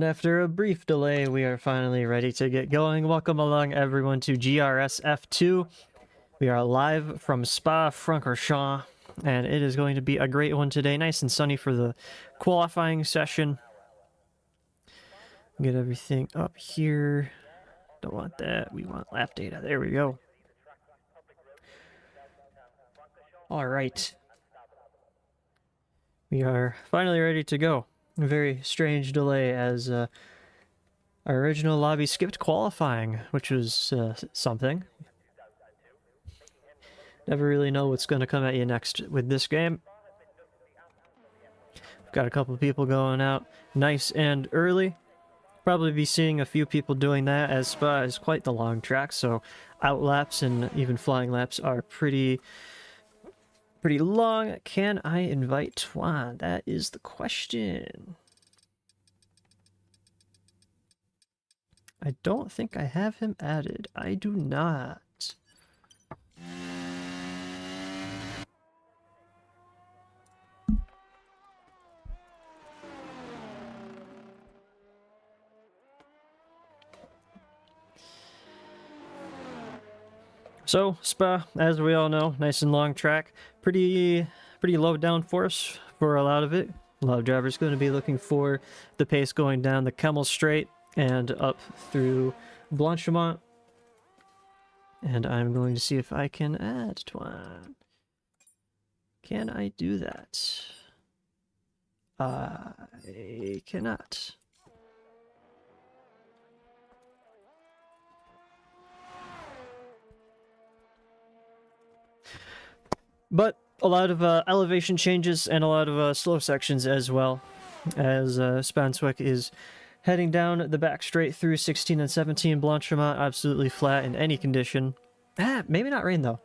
And after a brief delay, we are finally ready to get going. Welcome along, everyone, to GRS F2. We are live from Spa-Francorchamps, and it is going to be a great one today. Nice and sunny for the qualifying session. Get everything up here. Don't want that. We want lap data. There we go. All right. We are finally ready to go. A very strange delay as our original lobby skipped qualifying, which was something. Never really know what's going to come at you next with this game. We've got a couple of people going out nice and early. Probably be seeing a few people doing that, as Spa is quite the long track, so out laps and even flying laps are pretty long. Can I invite Twan? That is the question. I don't think I have him added. I do not. So, Spa, as we all know, nice and long track. Pretty low downforce for a lot of it. A lot of drivers going to be looking for the pace going down the Kemmel Straight and up through Blanchimont. And I'm going to see if I can add Twan. Can I do that? I cannot. But a lot of elevation changes and a lot of slow sections as well, as Spanswick is heading down the back straight through 16 and 17. Blanchimont absolutely flat in any condition. Maybe not rain though.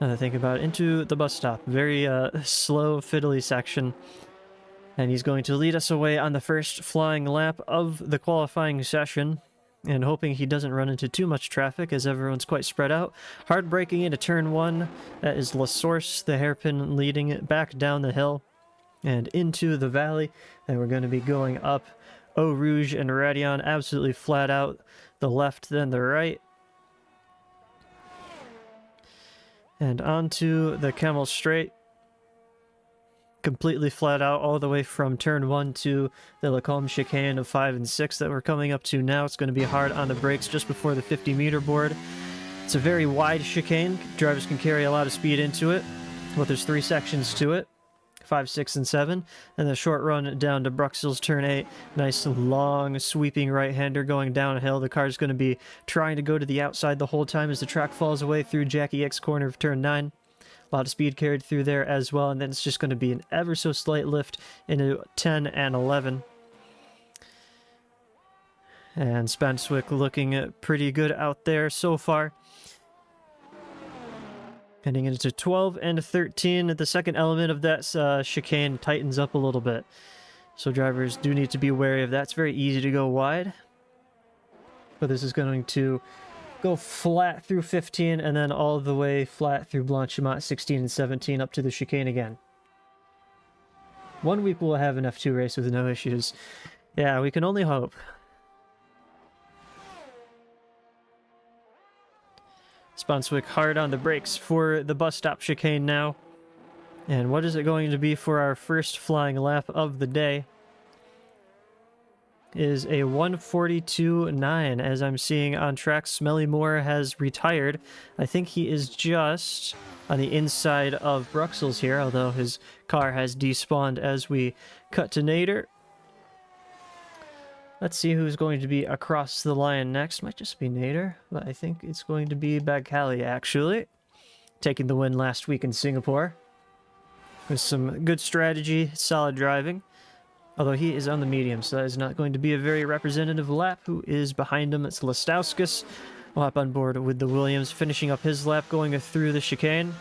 Now that I think about it, into the bus stop. Very slow, fiddly section. And he's going to lead us away on the first flying lap of the qualifying session. And hoping he doesn't run into too much traffic as everyone's quite spread out. Hard braking into turn 1. That is La Source, the hairpin leading it back down the hill and into the valley. And we're going to be going up Eau Rouge and Radion, absolutely flat out. The left, then the right. And onto the Kemmel Straight. Completely flat out all the way from turn 1 to the Lacombe chicane of 5 and 6 that we're coming up to now. It's going to be hard on the brakes just before the 50-meter board. It's a very wide chicane. Drivers can carry a lot of speed into it. Well, there's 3 sections to it. 5, 6, and 7. And the short run down to Bruxelles turn 8. Nice long sweeping right-hander going downhill. The car's going to be trying to go to the outside the whole time as the track falls away through Jackie X corner of turn 9. A lot of speed carried through there as well, and then it's just going to be an ever so slight lift into 10 and 11. And Spanswick looking pretty good out there so far. Heading into 12 and 13, the second element of that chicane tightens up a little bit. So drivers do need to be wary of that. It's very easy to go wide. But this is going to go flat through 15 and then all the way flat through Blanchimont 16 and 17 up to the chicane again. 1 week we'll have an F2 race with no issues. Yeah, we can only hope. Spanswick hard on the brakes for the bus stop chicane now. And what is it going to be for our first flying lap of the day? Is a 1:42.9, as I'm seeing on track. Smelly Moore has retired. I think he is just on the inside of Bruxelles here, although his car has despawned as we cut to Nader. Let's see who's going to be across the line next. Might just be Nader, but I think it's going to be Bagcali, actually. Taking the win last week in Singapore. With some good strategy, solid driving. Although he is on the medium, so that is not going to be a very representative lap. Who is behind him? It's Lestauskas. We'll hop on board with the Williams, finishing up his lap going through the chicane.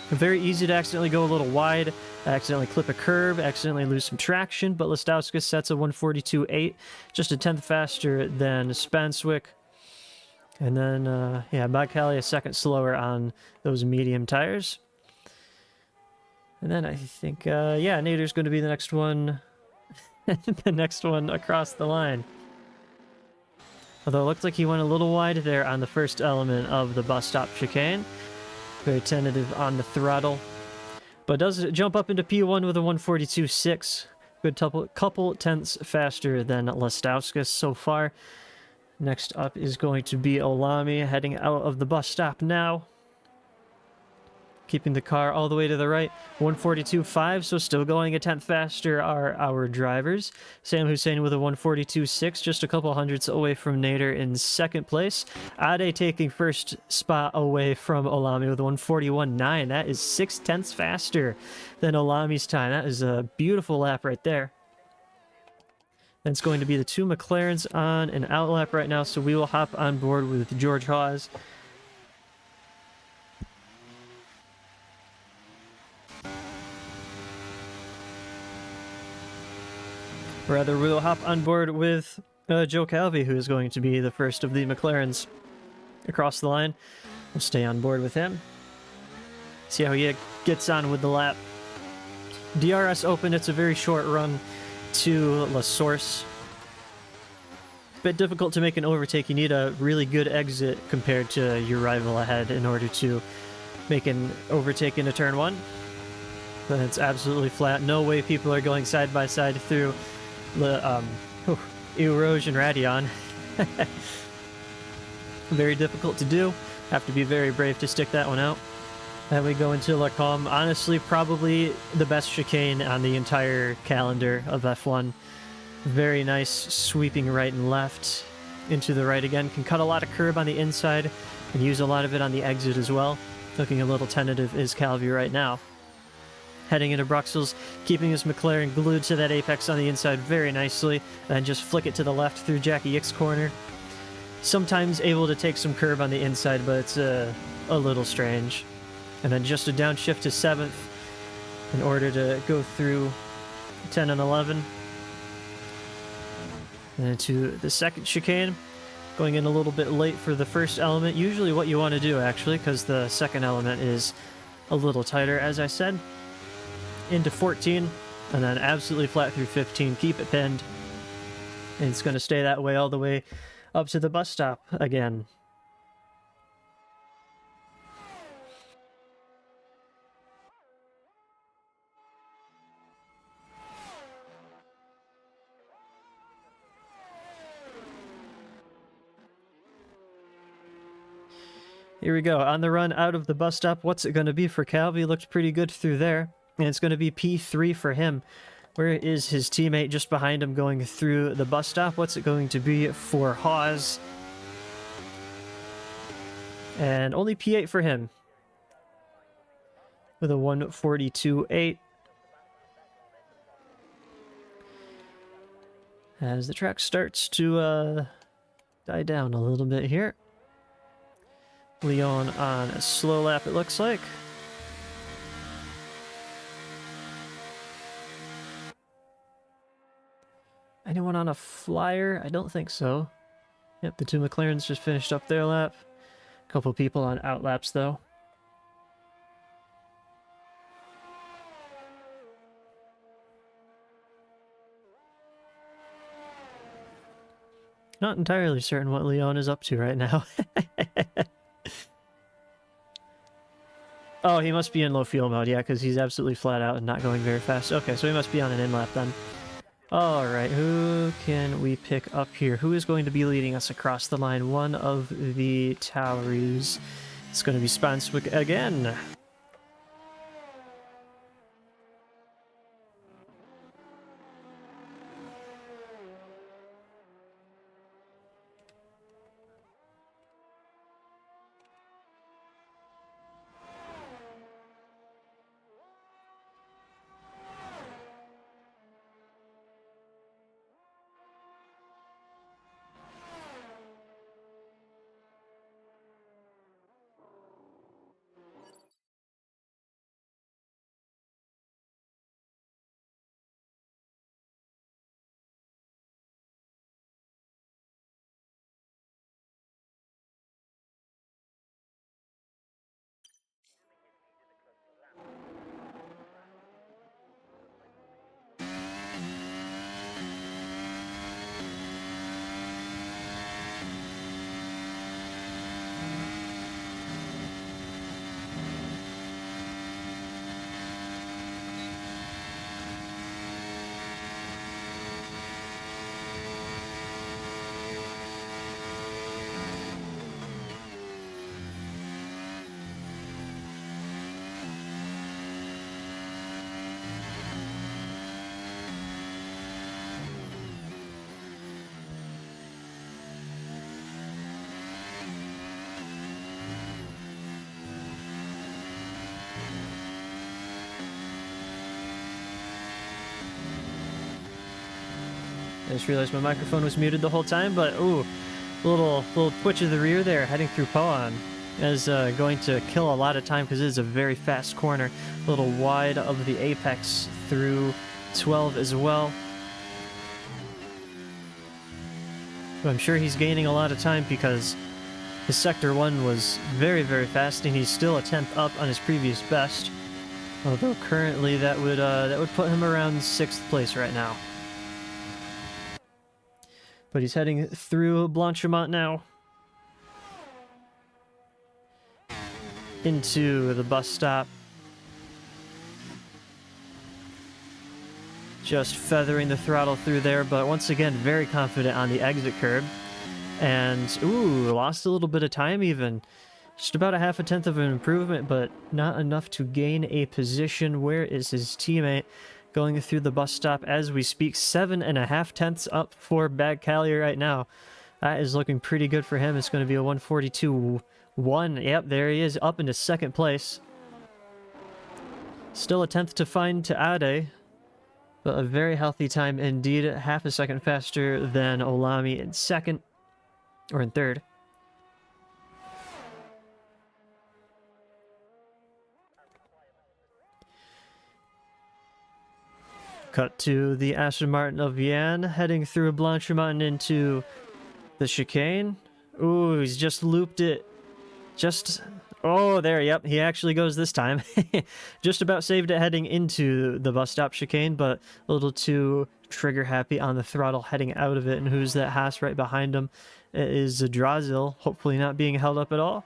Very easy to accidentally go a little wide, accidentally clip a curb, accidentally lose some traction, but Lestauskas sets a 1:42.8, just a tenth faster than Spanswick. And then, yeah, Bagcali a second slower on those medium tires. And then I think, yeah, Nader's going to be the next one. the next one across the line. Although it looked like he went a little wide there on the first element of the bus stop chicane. Very tentative on the throttle. But does jump up into P1 with a 142.6. Good couple tenths faster than Lestauskas so far. Next up is going to be Olami heading out of the bus stop now. Keeping the car all the way to the right. 142.5, so still going a tenth faster are our drivers. Sam Hussein with a 142.6, just a couple hundredths away from Nader in second place. Ade taking first spot away from Olami with a 141.9. That is 6 tenths faster than Olami's time. That is a beautiful lap right there. That's going to be the two McLarens on an out lap right now, so we will hop on board with George Hawes. Rather, we'll hop on board with Joe Calvi, who is going to be the first of the McLarens across the line. We'll stay on board with him. See how he gets on with the lap. DRS Open, it's a very short run to La Source. It's a bit difficult to make an overtake. You need a really good exit compared to your rival ahead in order to make an overtake into turn one. But it's absolutely flat. No way people are going side by side through the Erosion Radion. Very difficult to do. Have to be very brave to stick that one out. Then we go into La Combe. Honestly, probably the best chicane on the entire calendar of F1. Very nice sweeping right and left. Into the right again. Can cut a lot of curb on the inside and use a lot of it on the exit as well. Looking a little tentative is Calvi right now. Heading into Bruxelles, keeping his McLaren glued to that apex on the inside very nicely, and just flick it to the left through Jackie Ick's corner. Sometimes able to take some curb on the inside, but it's a little strange. And then just a downshift to 7th in order to go through 10 and 11. And into the second chicane, going in a little bit late for the first element. Usually what you want to do, actually, because the second element is a little tighter, as I said. Into 14, and then absolutely flat through 15. Keep it pinned. And it's going to stay that way all the way up to the bus stop again. Here we go. On the run out of the bus stop, what's it going to be for Calvi? Looked pretty good through there. And it's going to be P3 for him. Where is his teammate just behind him going through the bus stop? What's it going to be for Hawes? And only P8 for him. With a 142.8. As the track starts to die down a little bit here. Leon on a slow lap, it looks like. Anyone on a flyer? I don't think so. Yep, the two McLarens just finished up their lap. A couple people on out laps, though. Not entirely certain what Leon is up to right now. Oh, he must be in low fuel mode, yeah, because he's absolutely flat out and not going very fast. Okay, so he must be on an in-lap then. Alright, who can we pick up here? Who is going to be leading us across the line? One of the Taurus. It's going to be Spanswick again. I just realized my microphone was muted the whole time, but ooh, little twitch of the rear there, heading through Poan. Is going to kill a lot of time because it is a very fast corner. A little wide of the apex through 12 as well. But I'm sure he's gaining a lot of time because his Sector 1 was very, very fast, and he's still a 10th up on his previous best. Although currently that would put him around 6th place right now. But he's heading through Blanchimont now. Into the bus stop. Just feathering the throttle through there, but once again, very confident on the exit curb. And, ooh, lost a little bit of time even. Just about a half a tenth of an improvement, but not enough to gain a position. Where is his teammate? Going through the bus stop as we speak. 7.5 tenths up for Bag Cali right now. That is looking pretty good for him. It's going to be a 142.1. Yep, there he is, up into 2nd place. Still a tenth to find to Ade, but a very healthy time indeed. Half a second faster than Olami in 2nd, or in 3rd. Cut to the Aston Martin of Yan, heading through Blanchimont into the chicane. Ooh, he's just looped it. Oh, there, yep, he actually goes this time. Just about saved it heading into the bus stop chicane, but a little too trigger happy on the throttle heading out of it. And who's that Haas right behind him? It is Drazil, hopefully not being held up at all.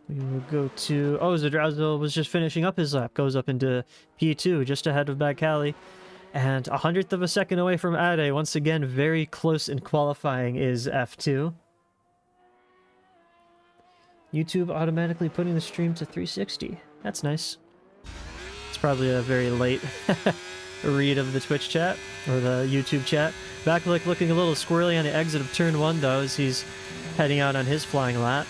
We will go to... Oh, Zadrazil was just finishing up his lap. Goes up into P2, just ahead of Bag Cali. And 100th of a second away from Ade. Once again, very close in qualifying is F2. YouTube automatically putting the stream to 360. That's nice. It's probably a very late read of the Twitch chat, or the YouTube chat. Backlick looking a little squirrely on the exit of turn 1, though, as he's heading out on his flying lap.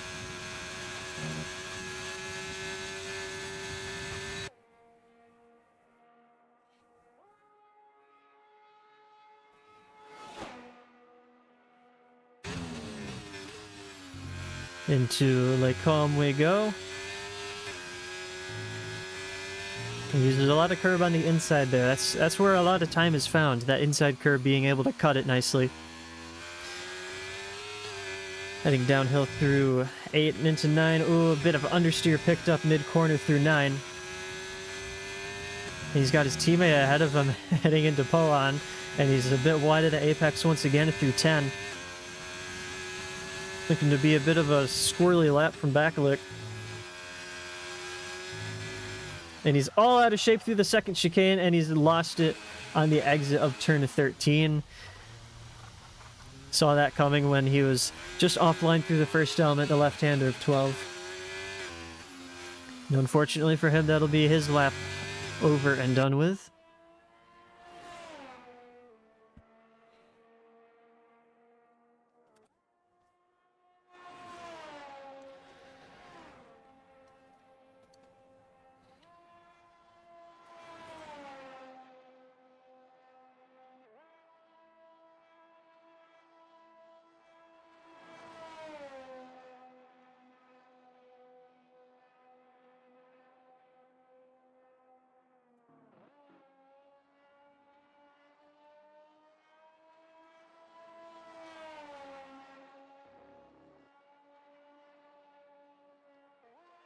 Into Lake Calm we go. He uses a lot of curb on the inside there. That's where a lot of time is found, that inside curb being able to cut it nicely. Heading downhill through 8 and into 9. Ooh, a bit of understeer picked up mid-corner through 9. He's got his teammate ahead of him heading into Poan, and he's a bit wide of the apex once again through 10. Looking to be a bit of a squirrely lap from Backlick. And he's all out of shape through the 2nd chicane, and he's lost it on the exit of turn 13. Saw that coming when he was just offline through the 1st element, the left-hander of 12. And unfortunately for him, that'll be his lap over and done with.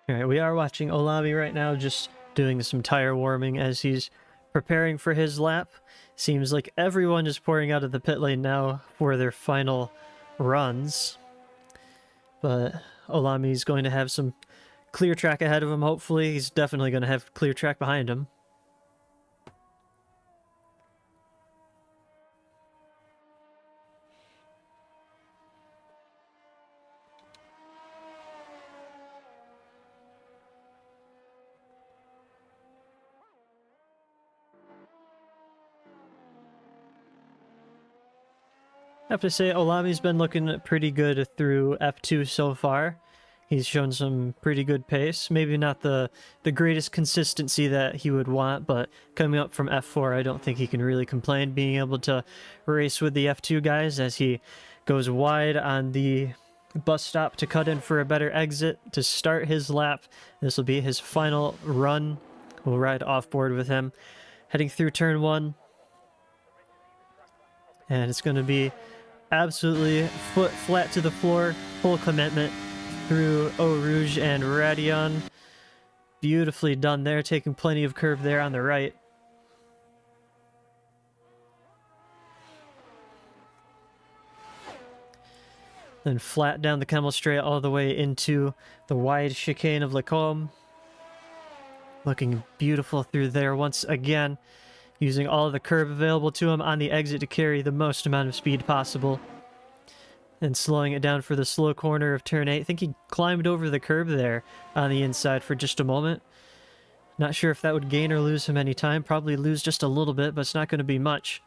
Alright, we are watching Olami right now, just doing some tire warming as he's preparing for his lap. Seems like everyone is pouring out of the pit lane now for their final runs. But Olami's going to have some clear track ahead of him, hopefully. He's definitely going to have clear track behind him. I have to say, Olami's been looking pretty good through F2 so far. He's shown some pretty good pace. Maybe not the greatest consistency that he would want, but coming up from F4, I don't think he can really complain being able to race with the F2 guys as he goes wide on the bus stop to cut in for a better exit to start his lap. This will be his final run. We'll ride off board with him. Heading through turn 1. And it's going to be absolutely foot flat to the floor, full commitment through Eau Rouge and Radion. Beautifully done there, taking plenty of curve there on the right. Then flat down the Camel Straight all the way into the wide chicane of Lacombe. Looking beautiful through there once again, using all of the curve available to him on the exit to carry the most amount of speed possible. And slowing it down for the slow corner of turn 8. I think he climbed over the curb there on the inside for just a moment. Not sure if that would gain or lose him any time. Probably lose just a little bit, but it's not going to be much.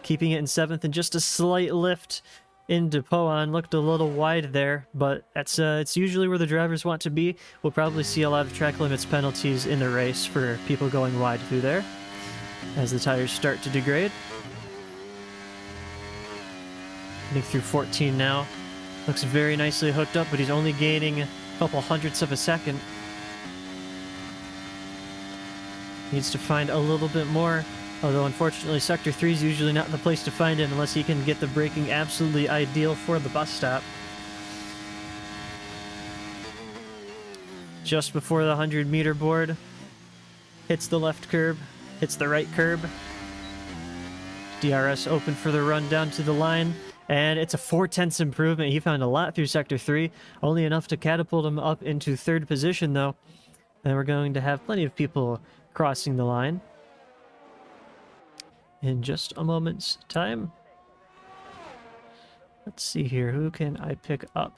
Keeping it in 7th and just a slight lift into Poan. Looked a little wide there, but that's it's usually where the drivers want to be. We'll probably see a lot of track limits penalties in the race for people going wide through there as the tires start to degrade. Heading through 14 now. Looks very nicely hooked up, but he's only gaining a couple hundredths of a second. Needs to find a little bit more, although unfortunately Sector 3 is usually not the place to find it unless he can get the braking absolutely ideal for the bus stop. Just before the 100-meter board, hits the left curb, hits the right curb. DRS open for the run down to the line. And it's a 4/10 improvement. He found a lot through Sector 3. Only enough to catapult him up into 3rd position, though. And we're going to have plenty of people crossing the line in just a moment's time. Let's see here. Who can I pick up?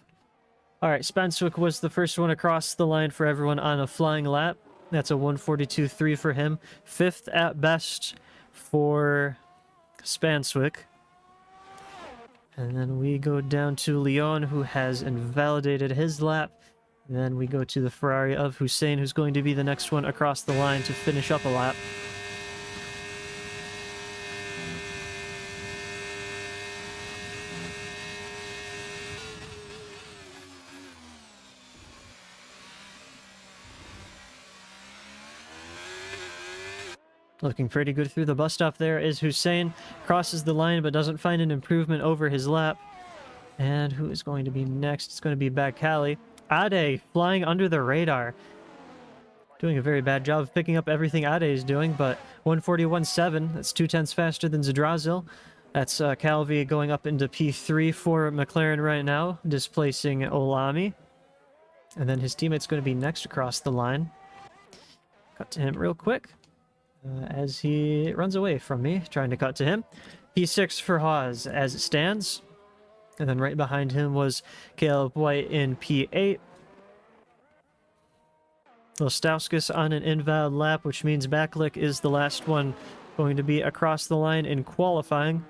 All right, Spanswick was the first one across the line for everyone on a flying lap. That's a 1:42.3 for him. 5th at best for Spanswick. And then we go down to Leon, who has invalidated his lap. And then we go to the Ferrari of Hussein, who's going to be the next one across the line to finish up a lap. Looking pretty good through the bus stop there is Hussein. Crosses the line but doesn't find an improvement over his lap. And who is going to be next? It's going to be Bakali. Ade flying under the radar. Doing a very bad job of picking up everything Ade is doing, but 141.7. That's 0.2 faster than Zadrazil. That's Calvi going up into P3 for McLaren right now, displacing Olami. And then his teammate's going to be next across the line. Cut to him real quick. As he runs away from me, trying to cut to him. P6 for Haas as it stands. And then right behind him was Caleb White in P8. Lostauskas on an invalid lap, which means Baklik is the last one going to be across the line in qualifying.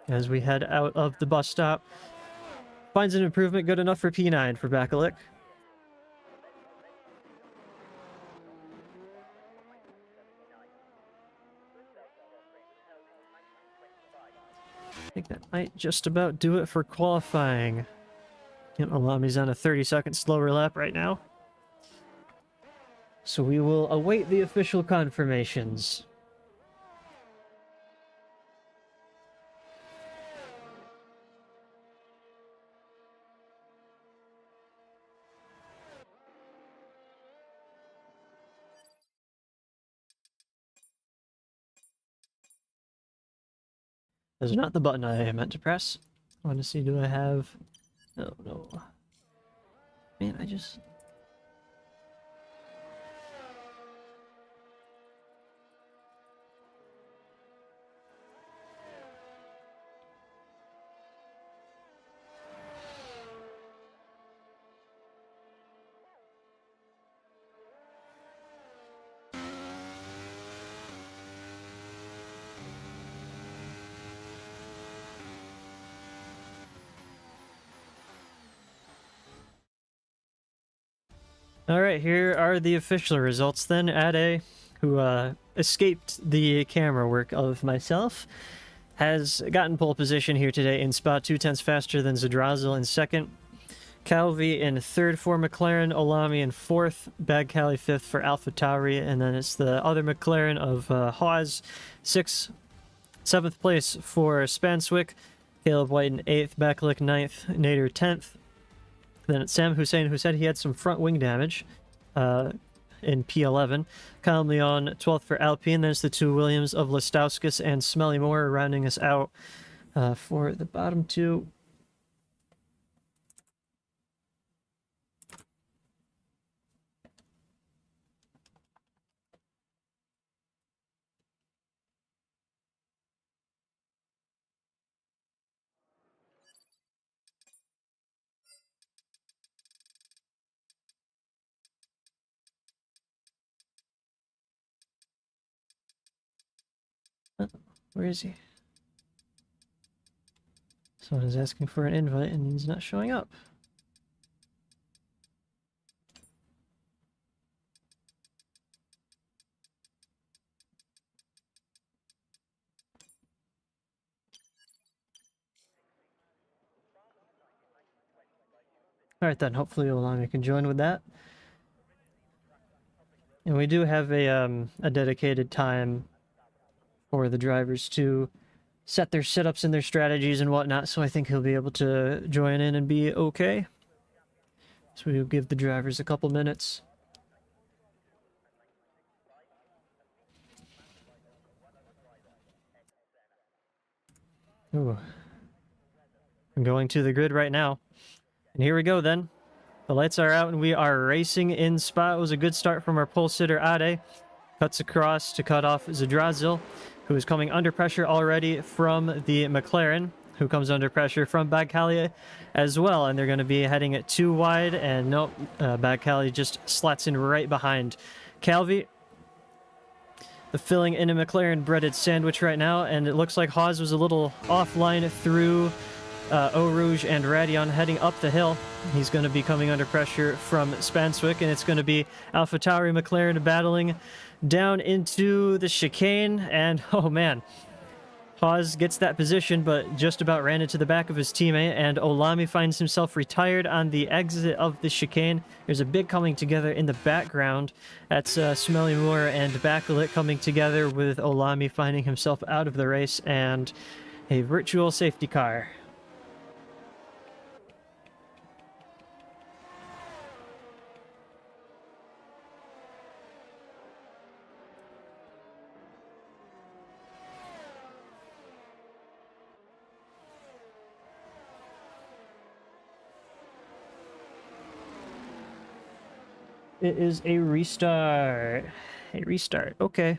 As we head out of the bus stop. Finds an improvement good enough for P9 for Bakalik. I think that might just about do it for qualifying. Yep, Olami's on a 30-second slower lap right now. So we will await the official confirmations. That's not the button I meant to press. I want to see, do I have... Oh, no. Man, I just... All right, here are the official results then. Ade, who escaped the camera work of myself, has gotten pole position here today in spot 2/10 faster than Zadrazil in second. Calvi in third for McLaren, Olami in fourth, Bag Cali fifth for AlphaTauri, and then it's the other McLaren of Haas, seventh place for Spanswick, Caleb White in eighth, Beklik ninth, Nader 10th. Then it's Sam Hussein, who said he had some front wing damage in P11. Kyle Leon 12th for Alpine. There's the two Williams of Listowskis and Smelly Moore rounding us out for the bottom two. Where is he? Someone is asking for an invite and he's not showing up. Alright then, hopefully Olami can join with that. And we do have a dedicated time for the drivers to set their setups and their strategies and whatnot, so I think he'll be able to join in and be okay. So we'll give the drivers a couple minutes. Ooh. I'm going to the grid right now. And here we go then. The lights are out and we are racing in spot. It was a good start from our pole sitter Ade. Cuts across to cut off Zadrazil, who is coming under pressure already from the McLaren, who comes under pressure from Bagcalia as well. And they're going to be heading it too wide. And nope, Bagcalia just slats in right behind Calvi. The filling in a McLaren breaded sandwich right now. And it looks like Haas was a little offline through Eau Rouge and Radion heading up the hill. He's going to be coming under pressure from Spanswick, and it's going to be AlphaTauri McLaren battling down into the chicane, and oh man, Haas gets that position, but just about ran into the back of his teammate, and Olami finds himself retired on the exit of the chicane. There's a big coming together in the background. That's Smelly Moore and Backlit coming together with Olami finding himself out of the race, and a virtual safety car. It is a restart. A restart. Okay.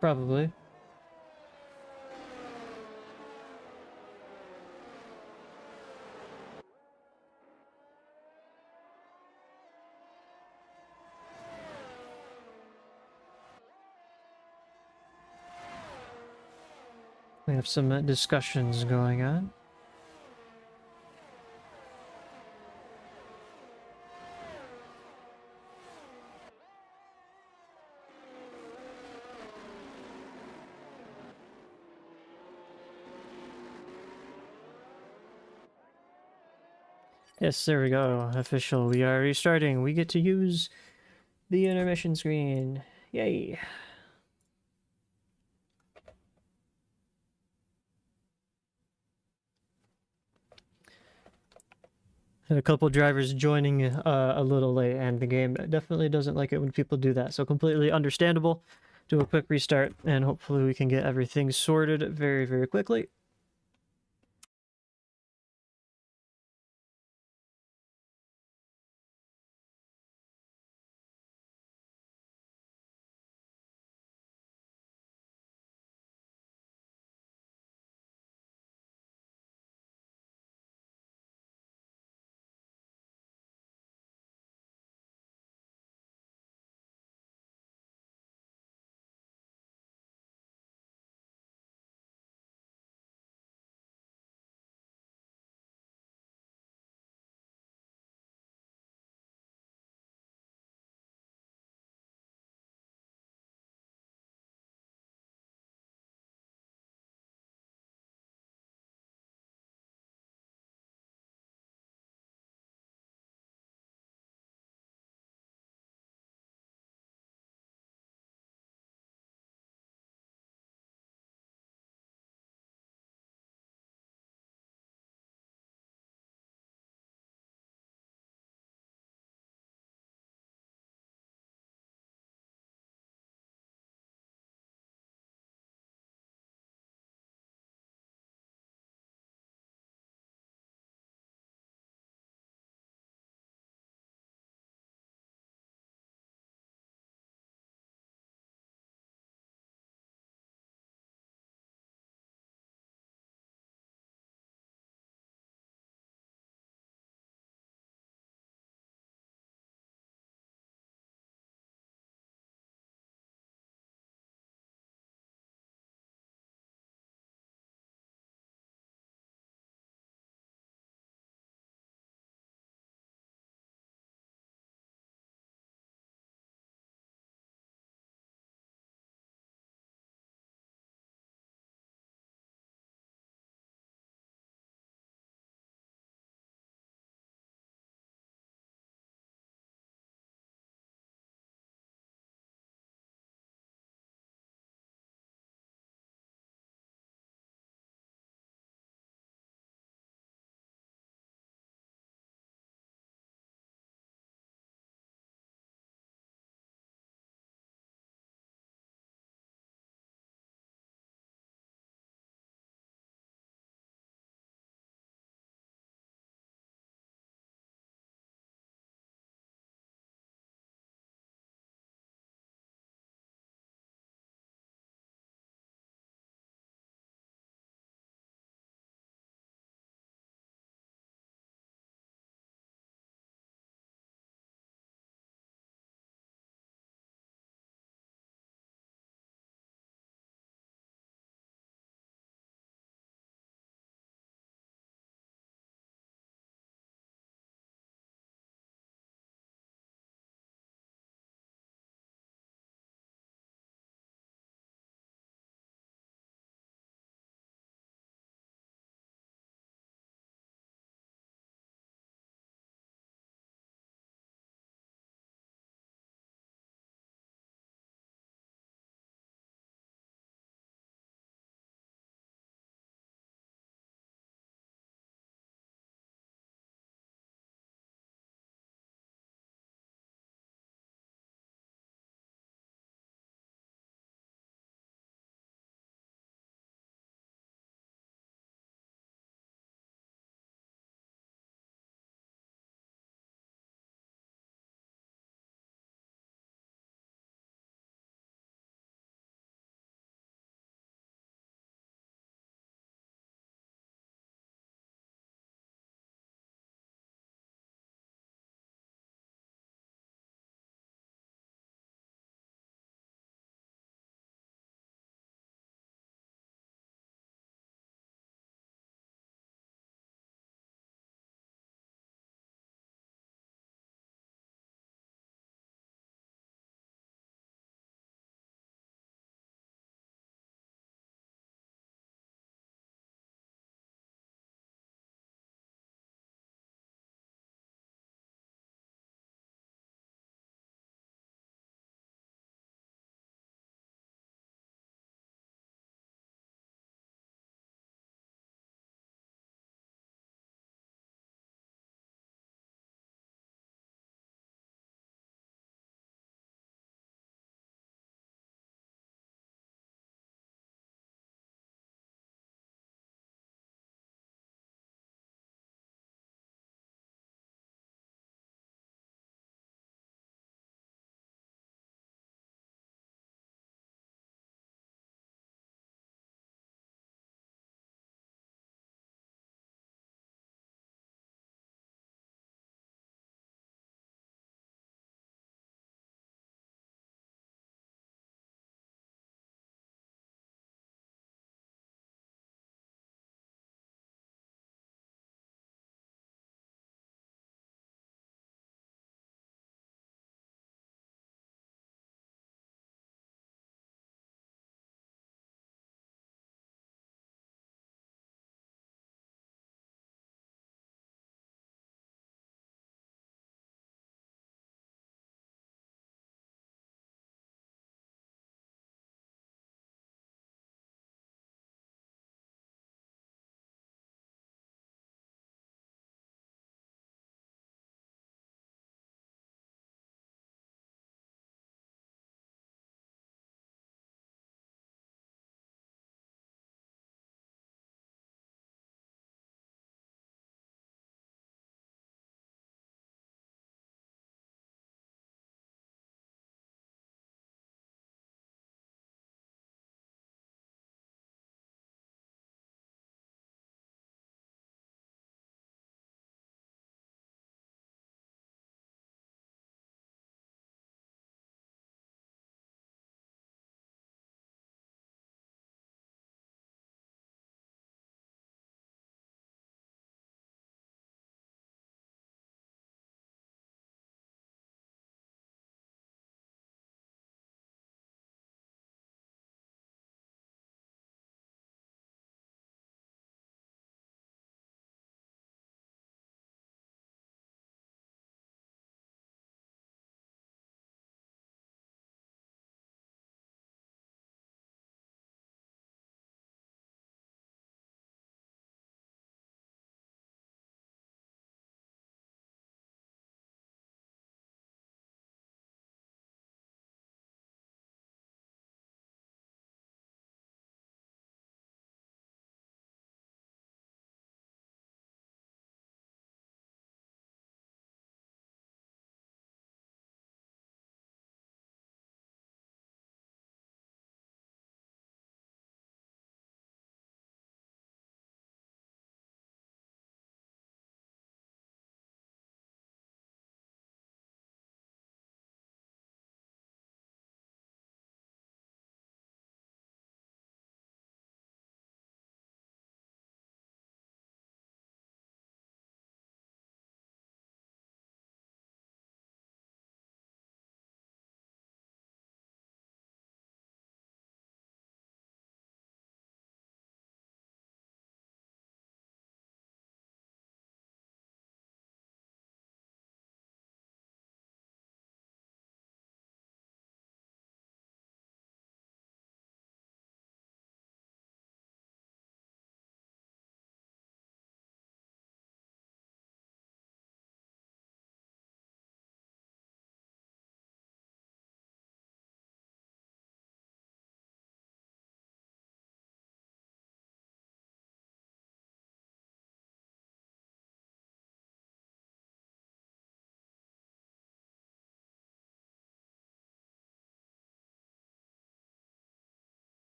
Probably. We have some discussions going on. Yes, there we go. Official. We are restarting. We get to use the intermission screen. Yay. And a couple drivers joining a little late, and the game definitely doesn't like it when people do that. So completely understandable. Do a quick restart, and hopefully we can get everything sorted very, very quickly.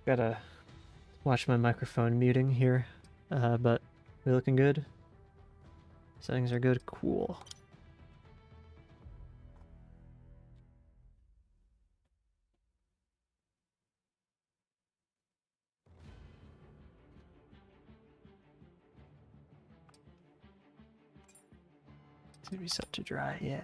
Gotta watch my microphone muting here, but we looking good. Settings are good. Cool. It's gonna be set to dry, yeah.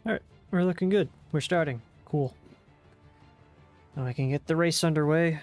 Alright, we're looking good. We're starting. Cool. Now I can get the race underway.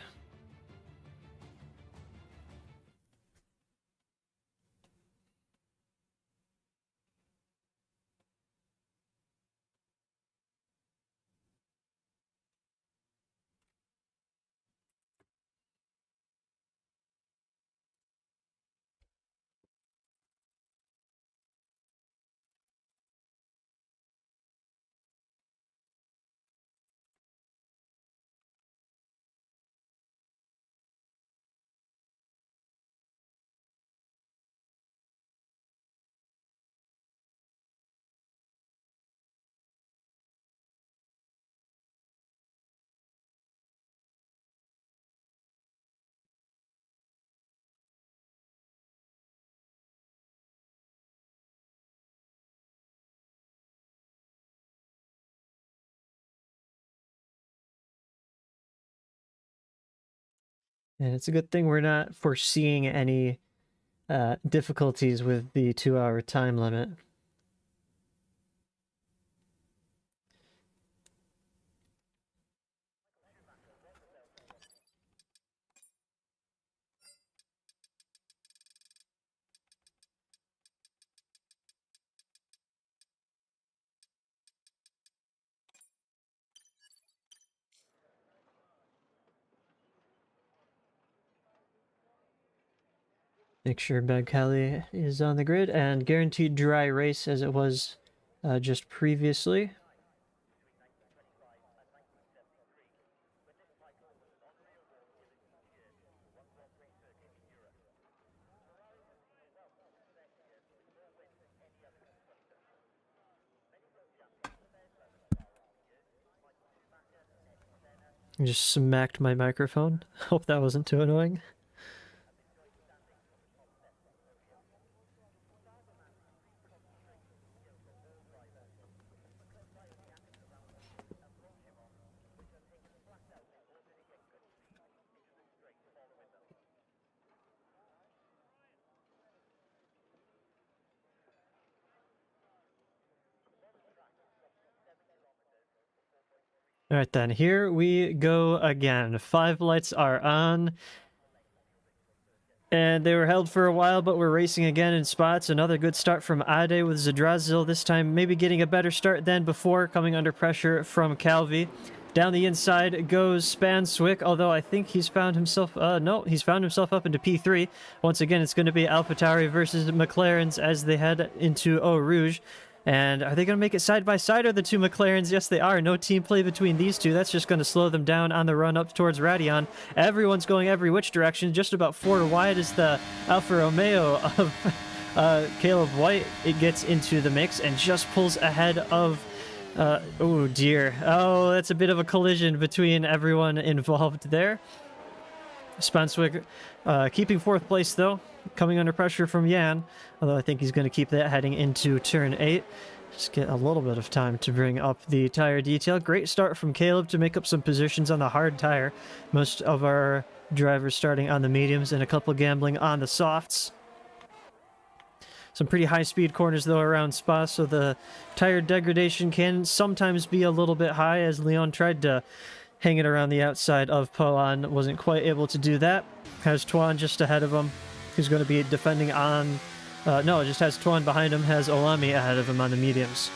And it's a good thing we're not foreseeing any difficulties with the 2-hour time limit. Make sure Kelly is on the grid, and guaranteed dry race as it was just previously. I just smacked my microphone. Hope that wasn't too annoying. All right, then. Here we go again. 5 lights are on. And they were held for a while, but we're racing again in spots. Another good start from Ade with Zadrazil. This time maybe getting a better start than before, coming under pressure from Calvi. Down the inside goes Spanswick, although I think he's found himself... no, he's found himself up into P3. Once again, it's going to be AlphaTauri versus McLarens as they head into Eau Rouge. And are they going to make it side by side, or the two McLarens? Yes, they are. No team play between these two. That's just going to slow them down on the run up towards Radeon. Everyone's going every which direction. Just about 4 wide is the Alfa Romeo of Caleb White. It gets into the mix and just pulls ahead of... oh, dear. Oh, that's a bit of a collision between everyone involved there. Spanswick keeping 4th place, though. Coming under pressure from Jan, although I think he's going to keep that heading into turn 8. Just get a little bit of time to bring up the tire detail. Great start from Caleb to make up some positions on the hard tire. Most of our drivers starting on the mediums and a couple gambling on the softs. Some pretty high-speed corners, though, around Spa, so the tire degradation can sometimes be a little bit high, as Leon tried to hang it around the outside of Poan. Wasn't quite able to do that. Has Tuan just ahead of him, who's going to be defending on... no, it just has Tuan behind him, has Olami ahead of him on the mediums.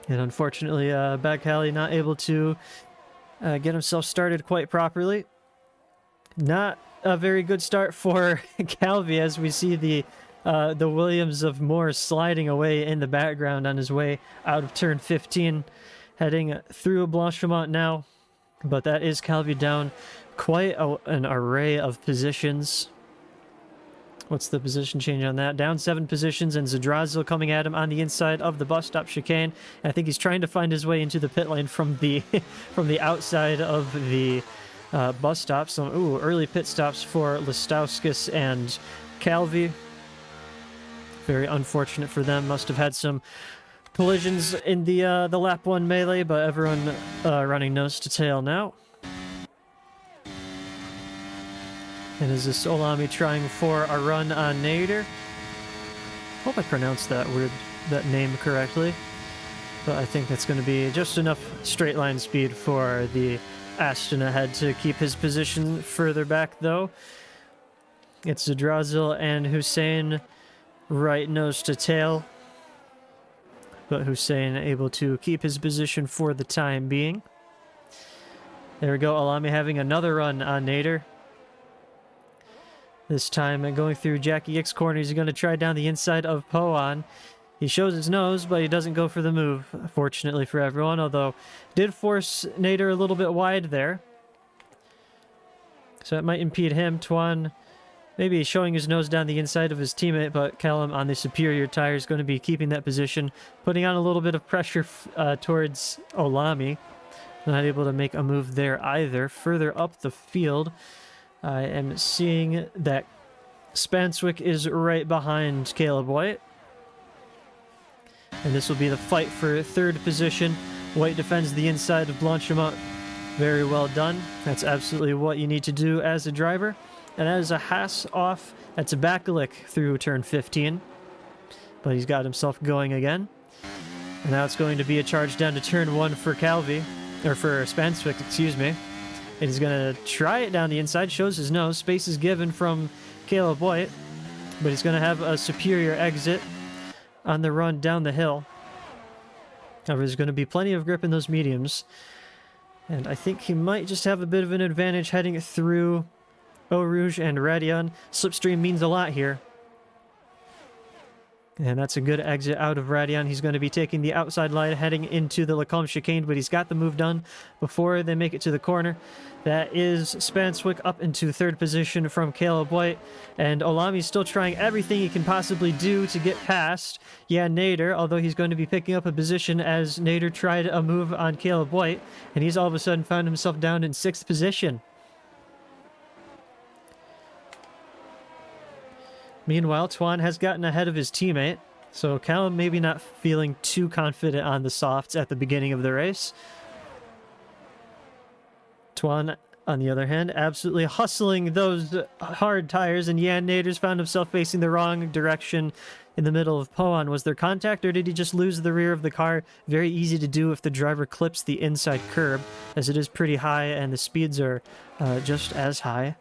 And unfortunately, Baghali not able to get himself started quite properly. Not a very good start for Calvi, as we see the Williams of Moore sliding away in the background on his way out of turn 15, heading through Blanchimont now. But that is Calvi down quite an array of positions. What's the position change on that? Down 7 positions, and Zadrazil coming at him on the inside of the bus stop chicane. And I think he's trying to find his way into the pit lane from the from the outside of the bus stop. Some early pit stops for Listauskas and Calvi. Very unfortunate for them. Must have had some collisions in the lap 1 melee, but everyone running nose to tail now. And is this Olami trying for a run on Nader? Hope I pronounced that name correctly. But I think that's going to be just enough straight line speed for the Aston ahead to keep his position further back, though. It's Zadrazil and Hussein right nose to tail. But Hussein able to keep his position for the time being. There we go, Olami having another run on Nader. This time going through Jackie X corner, he's going to try down the inside of Poan. He shows his nose, but he doesn't go for the move, fortunately for everyone, although did force Nader a little bit wide there. So it might impede him. Tuan maybe showing his nose down the inside of his teammate, but Callum on the superior tire is going to be keeping that position, putting on a little bit of pressure towards Olami. Not able to make a move there either. Further up the field, I am seeing that Spanswick is right behind Caleb White. And this will be the fight for 3rd position. White defends the inside of Blanchimont. Very well done. That's absolutely what you need to do as a driver. And that is a Haas off. That's a Bakalik through turn 15. But he's got himself going again. And now it's going to be a charge down to turn 1 for Calvi. Or for Spanswick, excuse me. And he's going to try it down the inside. Shows his nose. Space is given from Caleb White. But he's going to have a superior exit on the run down the hill. However, there's going to be plenty of grip in those mediums. And I think he might just have a bit of an advantage heading through Eau Rouge and Radeon. Slipstream means a lot here. And that's a good exit out of Radeon. He's going to be taking the outside line heading into the Lacombe chicane, but he's got the move done before they make it to the corner. That is Spanswick up into 3rd position from Caleb White. And Olami's still trying everything he can possibly do to get past Nader, although he's going to be picking up a position as Nader tried a move on Caleb White, and he's all of a sudden found himself down in 6th position. Meanwhile, Tuan has gotten ahead of his teammate, so Callum maybe not feeling too confident on the softs at the beginning of the race. Tuan on the other hand, absolutely hustling those hard tires, and Jan Naders found himself facing the wrong direction in the middle of Poan. Was there contact, or did he just lose the rear of the car? Very easy to do if the driver clips the inside curb, as it is pretty high and the speeds are just as high.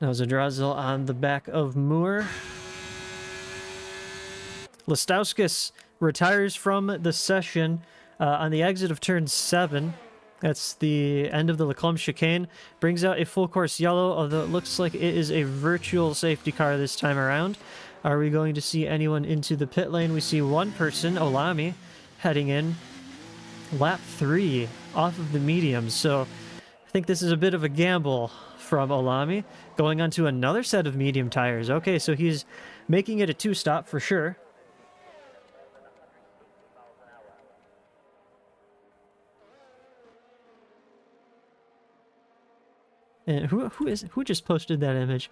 Now Zadrazil on the back of Moore. Lestauskas retires from the session on the exit of turn 7. That's the end of the Lecombe chicane. Brings out a full course yellow, although it looks like it is a virtual safety car this time around. Are we going to see anyone into the pit lane? We see one person, Olami, heading in. Lap 3 off of the mediums, so I think this is a bit of a gamble from Olami. Going on to another set of medium tires. Okay, so he's making it a 2-stop for sure. And who just posted that image?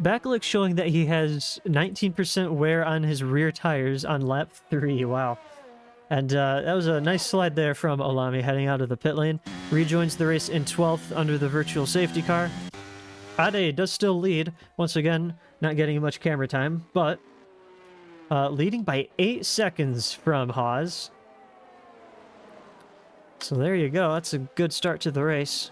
Backlick showing that he has 19% wear on his rear tires on lap 3. Wow. And that was a nice slide there from Olami heading out of the pit lane. Rejoins the race in 12th under the virtual safety car. Ade does still lead. Once again, not getting much camera time, but leading by 8 seconds from Haas. So there you go. That's a good start to the race.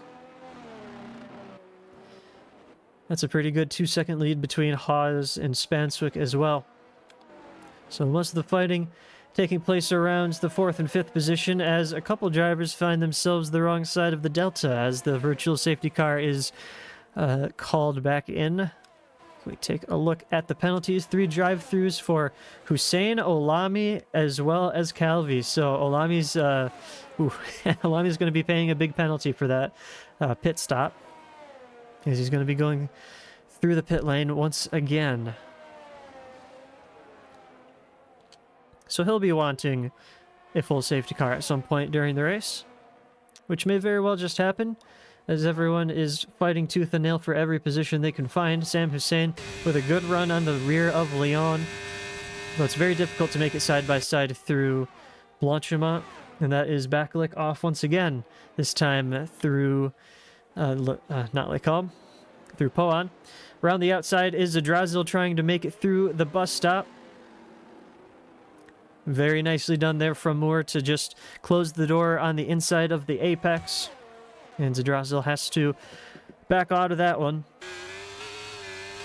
That's a pretty good 2-second lead between Haas and Spanswick as well. So most of the fighting taking place around the 4th and 5th position, as a couple drivers find themselves the wrong side of the delta as the virtual safety car is called back in. We take a look at the penalties. 3 drive-thrus for Hussein, Olami, as well as Calvi. So Olami's Olami's going to be paying a big penalty for that pit stop, as he's going to be going through the pit lane once again. So he'll be wanting a full safety car at some point during the race, which may very well just happen, as everyone is fighting tooth and nail for every position they can find. Sam Hussein with a good run on the rear of Leon, but it's very difficult to make it side by side through Blanchimont, and that is Backlick off once again, this time through not Lecombe, through Poan. Around the outside is Zadrazil trying to make it through the bus stop. Very nicely done there from Moore to just close the door on the inside of the apex. And Zadrazil has to back out of that one.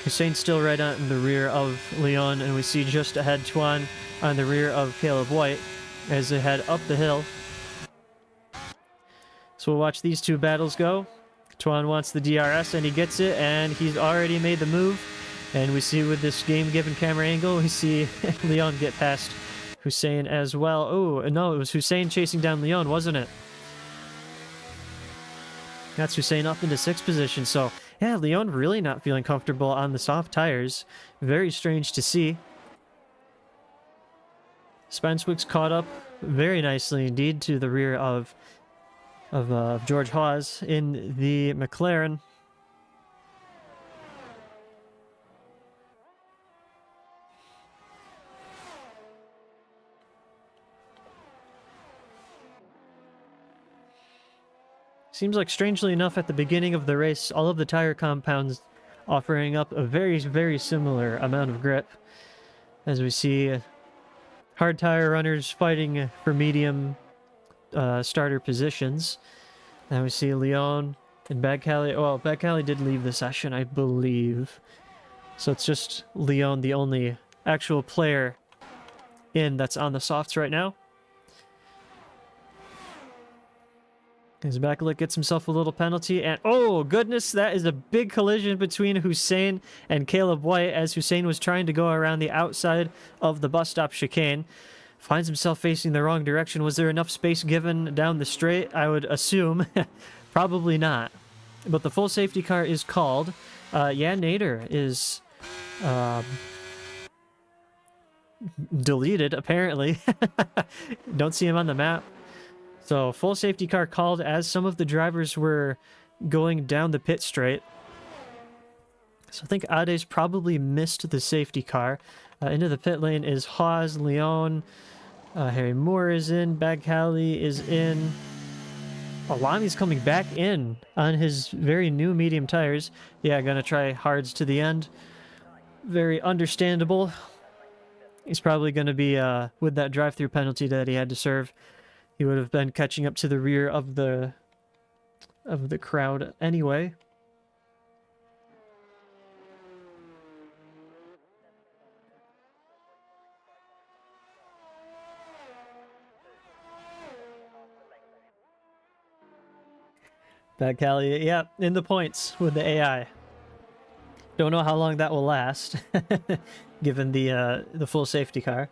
Hussein's still right on the rear of Leon, and we see just ahead Tuan on the rear of Caleb White as they head up the hill. So we'll watch these two battles go. Tuan wants the DRS, and he gets it, and he's already made the move. And we see with this game-given camera angle, we see Leon get past Hussein as well. Oh, no, it was Hussein chasing down Leon, wasn't it? That's Hussein up into 6th position. So, yeah, Leon really not feeling comfortable on the soft tires. Very strange to see. Spanswick's caught up very nicely indeed to the rear of George Haas in the McLaren. Seems like, strangely enough, at the beginning of the race, all of the tire compounds offering up a very, very similar amount of grip. As we see hard tire runners fighting for medium starter positions. Now we see Leon and Bagcali. Well, Bagcali did leave the session, I believe. So it's just Leon, the only actual player in that's on the softs right now. His Backlick gets himself a little penalty, and oh goodness, that is a big collision between Hussein and Caleb White, as Hussein was trying to go around the outside of the bus stop chicane. Finds himself facing the wrong direction. Was there enough space given down the straight? I would assume. Probably not. But the full safety car is called. Jan Nader is deleted, apparently. Don't see him on the map. So, full safety car called as some of the drivers were going down the pit straight. So I think Ade's probably missed the safety car. Into the pit lane is Hawes, Leon, Harry Moore is in, Bagcali is in. Alami's coming back in on his very new medium tires. Yeah, gonna try hards to the end. Very understandable. He's probably gonna be, with that drive-through penalty that he had to serve, he would have been catching up to the rear of the crowd anyway. Bagcali, yeah, in the points with the AI. Don't know how long that will last, given the full safety car.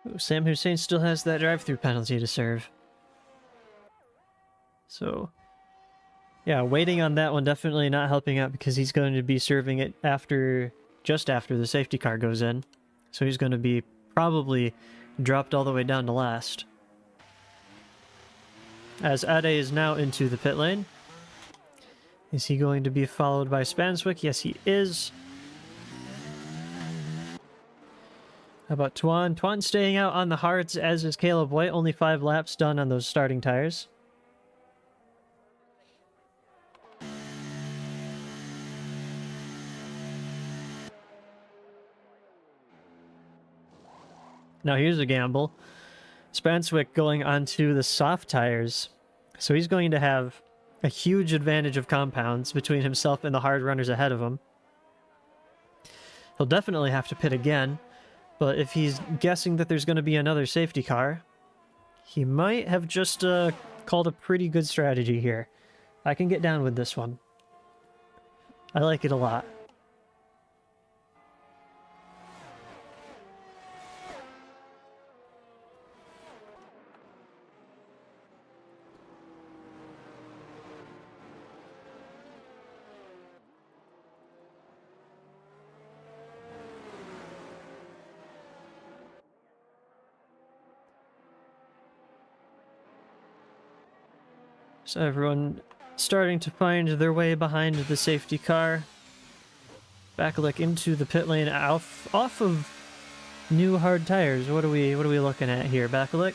Ooh, Sam Hussein still has that drive-through penalty to serve. So, yeah, waiting on that one definitely not helping out because he's going to be serving it just after the safety car goes in. So he's going to be probably dropped all the way down to last. As Ade is now into the pit lane. Is he going to be followed by Spanswick? Yes, he is. How about Tuan? Tuan staying out on the hards, as is Caleb White. Only 5 laps done on those starting tires. Now here's a gamble. Spanswick going onto the soft tires. So he's going to have a huge advantage of compounds between himself and the hard runners ahead of him. He'll definitely have to pit again. But if he's guessing that there's going to be another safety car, he might have just called a pretty good strategy here. I can get down with this one. I like it a lot. So everyone starting to find their way behind the safety car. Bakalik into the pit lane off of new hard tires. What are we looking at here, Bakalik?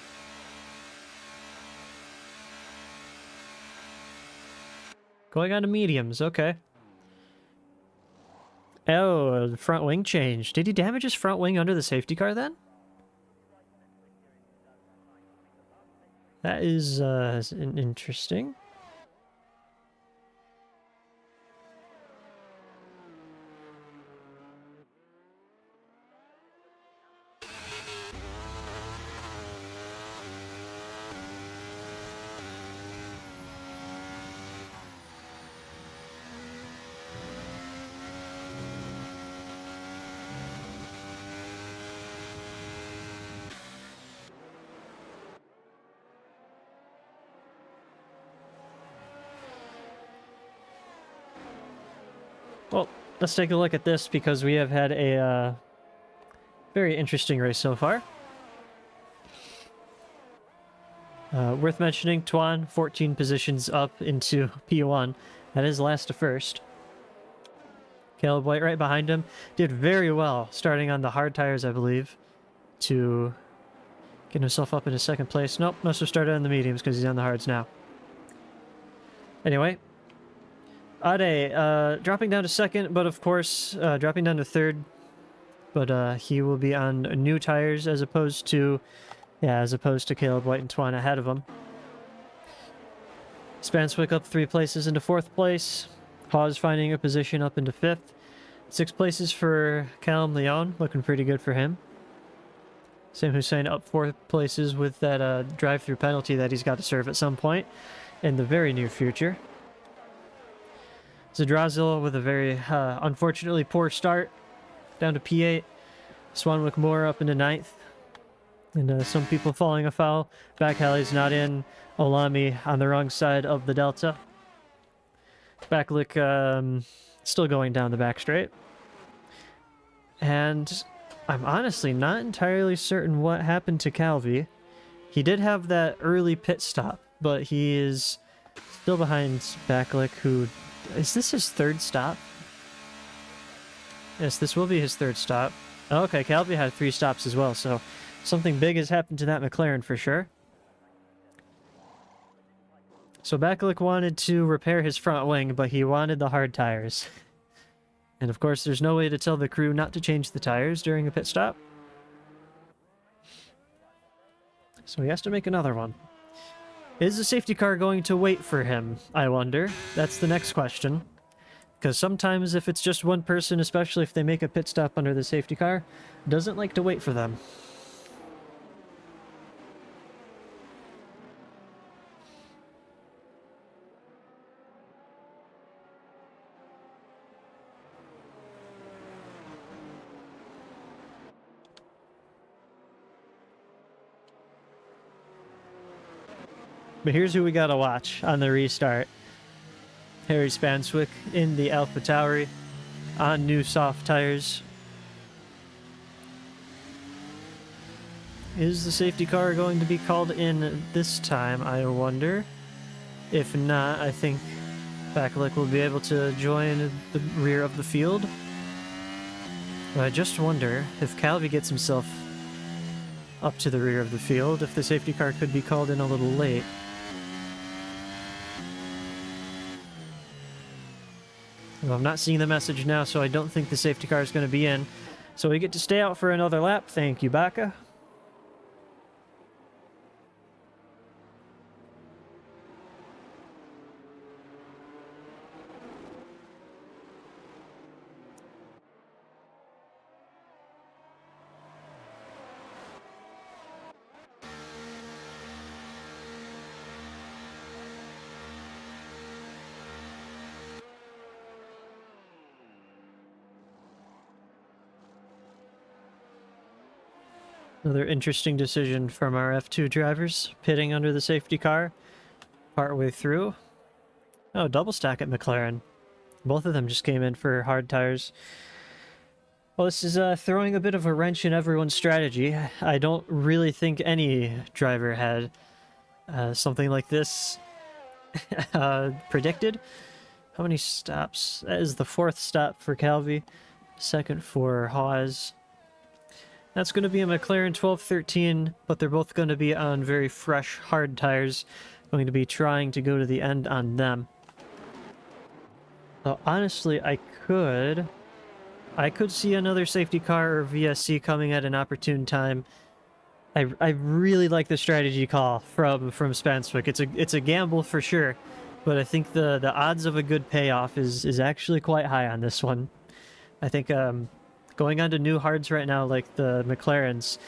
Going on to mediums, okay. Oh, the front wing change. Did he damage his front wing under the safety car then? That is interesting. Well, let's take a look at this because we have had a very interesting race so far. Worth mentioning, Tuan 14 positions up into P1. That is last to first. Caleb White right behind him. Did very well starting on the hard tires, I believe, to get himself up into second place. Nope, must have started on the mediums because he's on the hards now. Anyway, Ade dropping down to second, but of course dropping down to third. But he will be on new tires as opposed to Caleb White and Tuan ahead of him. Spanswick up 3 places into 4th place. Hawes finding a position up into 5th. 6 places for Callum Leon, looking pretty good for him. Sam Hussein up 4 places with that drive-through penalty that he's got to serve at some point in the very near future. Zadrazil with a very unfortunately poor start, down to P8. Swanwick Moore up into 9th. And some people falling afoul. Back alley's not in. Olami on the wrong side of the delta. Backlick still going down the back straight. And I'm honestly not entirely certain what happened to Calvi. He did have that early pit stop, but he is still behind Backlick, who... Is this his third stop? Yes, this will be his third stop. Oh, okay, Calvi had 3 stops as well, so something big has happened to that McLaren for sure. So Backlick wanted to repair his front wing, but he wanted the hard tires. And of course, there's no way to tell the crew not to change the tires during a pit stop. So he has to make another one. Is the safety car going to wait for him, I wonder? That's the next question. Because sometimes if it's just one person, especially if they make a pit stop under the safety car, doesn't like to wait for them. But here's who we gotta watch on the restart. Harry Spanswick in the Alpha Tauri on new soft tires. Is the safety car going to be called in this time, I wonder? If not, I think Backlick will be able to join the rear of the field. But I just wonder if Calvi gets himself up to the rear of the field, if the safety car could be called in a little late. Well, I'm not seeing the message now, so I don't think the safety car is going to be in. So we get to stay out for another lap. Thank you, Baka. Another interesting decision from our F2 drivers, pitting under the safety car partway through. Oh, double stack at McLaren. Both of them just came in for hard tires. Well, this is throwing a bit of a wrench in everyone's strategy. I don't really think any driver had something like this predicted. How many stops? That is the 4th stop for Calvi, 2nd for Hawes. That's going to be a McLaren 1213, but they're both going to be on very fresh, hard tires. Going to be trying to go to the end on them. So honestly, I could see another safety car or VSC coming at an opportune time. I really like the strategy call from Spanswick. It's a gamble for sure, but I think the odds of a good payoff is actually quite high on this one. I think going on to new hards right now, like the McLarens,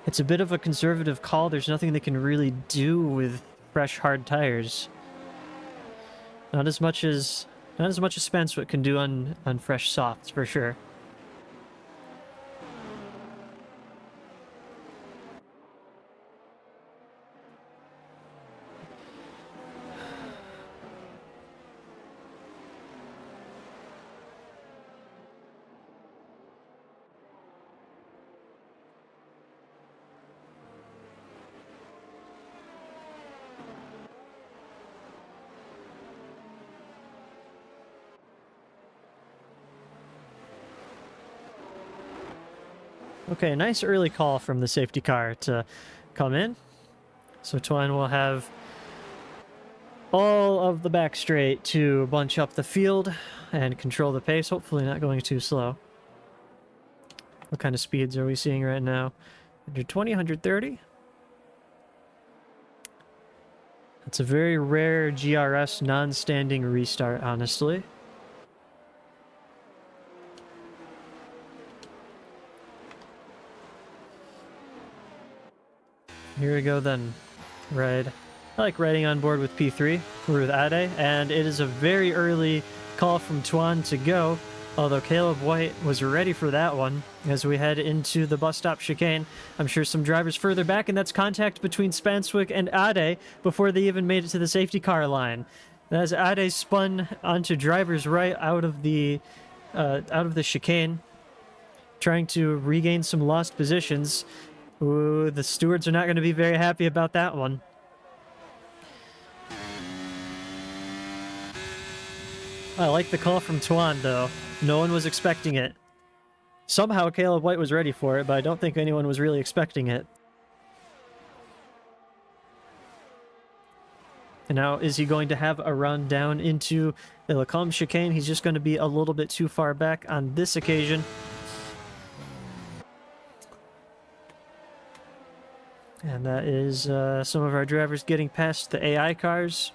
it's a bit of a conservative call. There's nothing they can really do with fresh hard tires. Not as much as Spanswick can do on fresh softs for sure. Okay, nice early call from the safety car to come in. So Twine will have all of the back straight to bunch up the field and control the pace, hopefully not going too slow. What kind of speeds are we seeing right now? 120, 130? That's a very rare GRS non-standing restart, honestly. Here we go then. Ride. I like riding on board with P3 or with Ade, and it is a very early call from Tuan to go. Although Caleb White was ready for that one as we head into the bus stop chicane. I'm sure some drivers further back, and that's contact between Spanswick and Ade before they even made it to the safety car line. As Ade spun onto driver's right out of the chicane, trying to regain some lost positions. Ooh, the stewards are not going to be very happy about that one. I like the call from Tuan, though. No one was expecting it. Somehow Caleb White was ready for it, but I don't think anyone was really expecting it. And now, is he going to have a run down into the Lacombe chicane? He's just going to be a little bit too far back on this occasion. And that is some of our drivers getting past the AI cars.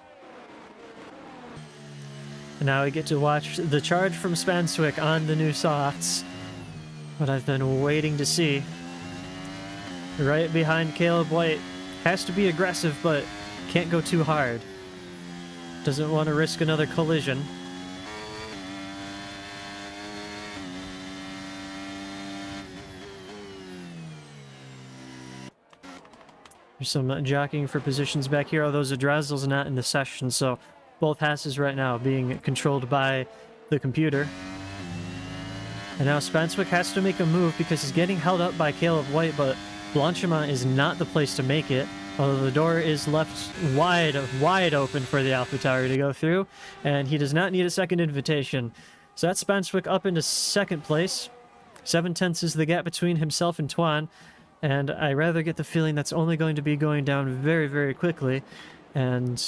And now we get to watch the charge from Spanswick on the new softs. What I've been waiting to see. Right behind Caleb White. Has to be aggressive, but can't go too hard. Doesn't want to risk another collision. There's some jockeying for positions back here, although Zadrazel's not in the session, so both Hasses right now being controlled by the computer. And now Spanswick has to make a move because he's getting held up by Caleb White, but Blanchiment is not the place to make it, although the door is left wide open for the AlphaTauri to go through, and he does not need a second invitation. So that's Spanswick up into second place. 7/10 is the gap between himself and Tuan. And I rather get the feeling that's only going to be going down very, very quickly. And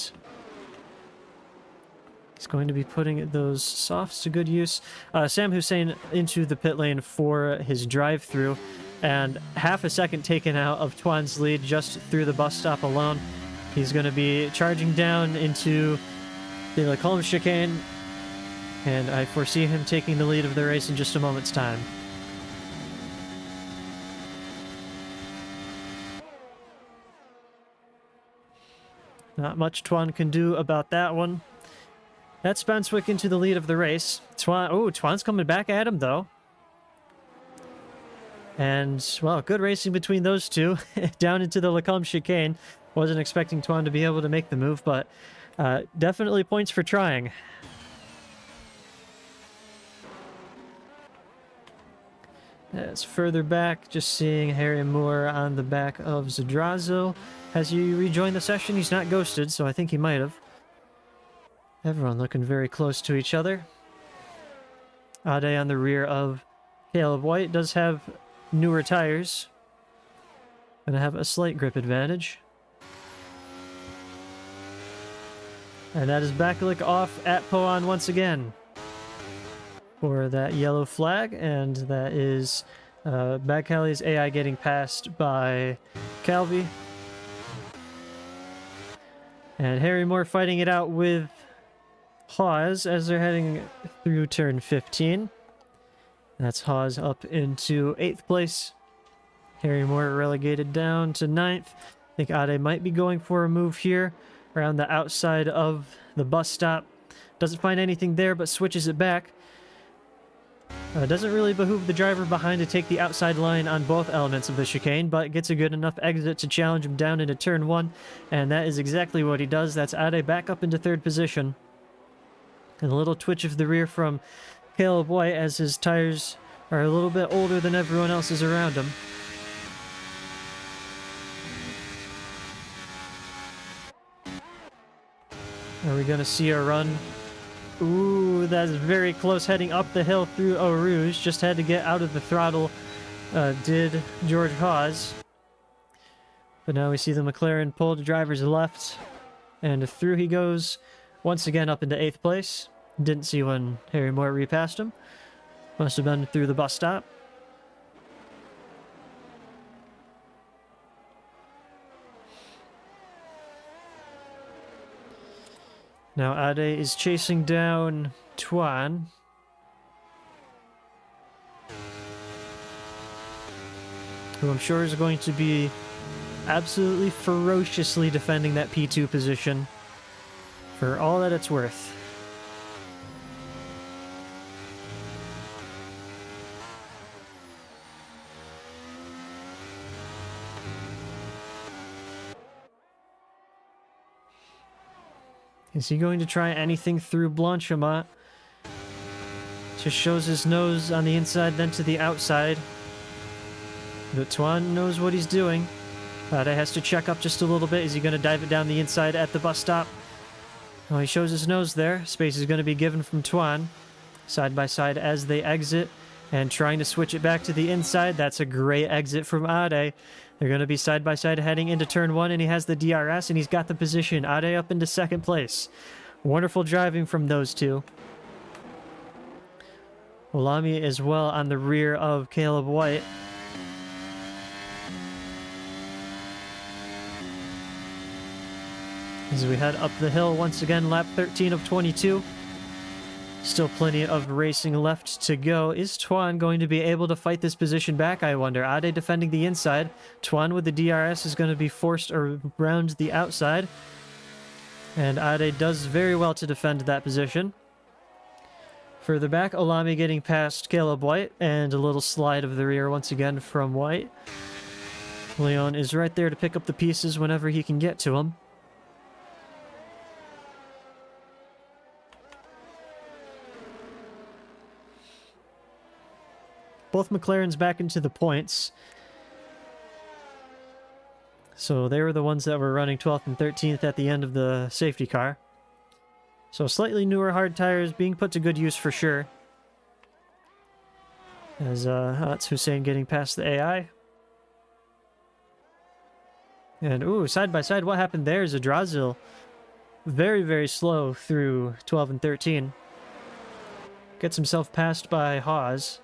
he's going to be putting those softs to good use. Sam Hussein into the pit lane for his drive-through. And half a second taken out of Tuan's lead just through the bus stop alone. He's going to be charging down into the Lacombe chicane. And I foresee him taking the lead of the race in just a moment's time. Not much Tuan can do about that one. That's Spanswick into the lead of the race. Tuan's coming back at him, though. And, well, good racing between those two. Down into the Lacombe chicane. Wasn't expecting Tuan to be able to make the move, but definitely points for trying. As further back, just seeing Harry Moore on the back of Zadrazo. Has he rejoined the session? He's not ghosted, so I think he might have. Everyone looking very close to each other. Ade on the rear of Caleb White does have newer tires. Gonna have a slight grip advantage. And that is Bakalik off at Poan once again for that yellow flag, and that is Bagcali's AI getting passed by Calvi. And Harry Moore fighting it out with Hawes as they're heading through turn 15. That's Hawes up into 8th place. Harry Moore relegated down to 9th. I think Ade might be going for a move here around the outside of the bus stop. Doesn't find anything there, but switches it back. Doesn't really behoove the driver behind to take the outside line on both elements of the chicane, but gets a good enough exit to challenge him down into turn 1, and that is exactly what he does. That's Ade back up into 3rd position. And a little twitch of the rear from Caleb White as his tires are a little bit older than everyone else's around him. Are we going to see a run? Ooh, that's very close, heading up the hill through Eau Rouge. Just had to get out of the throttle, did George Hawes. But now we see the McLaren pull to driver's left, and through he goes, once again up into 8th place. Didn't see when Harry Moore repassed him. Must have been through the bus stop. Now Ade is chasing down Tuan. Who I'm sure is going to be absolutely ferociously defending that P2 position for all that it's worth. Is he going to try anything through Blanchimont? Just shows his nose on the inside, then to the outside. But Tuan knows what he's doing. Ade has to check up just a little bit. Is he going to dive it down the inside at the bus stop? Oh, he shows his nose there. Space is going to be given from Tuan. Side by side as they exit. And trying to switch it back to the inside. That's a great exit from Ade. They're going to be side by side heading into turn 1. And he has the DRS and he's got the position. Ade up into second place. Wonderful driving from those two. Olami as well on the rear of Caleb White. As we head up the hill once again, lap 13 of 22. Still plenty of racing left to go. Is Tuan going to be able to fight this position back, I wonder? Ade defending the inside. Tuan with the DRS is going to be forced around the outside. And Ade does very well to defend that position. Further back, Olami getting past Caleb White. And a little slide of the rear once again from White. Leon is right there to pick up the pieces whenever he can get to them. Both McLarens back into the points. So they were the ones that were running 12th and 13th at the end of the safety car. So slightly newer hard tires being put to good use for sure. As that's Hussein getting past the AI. And ooh, side by side, what happened there is a Drazil. Very, very slow through 12 and 13. Gets himself passed by Hawes.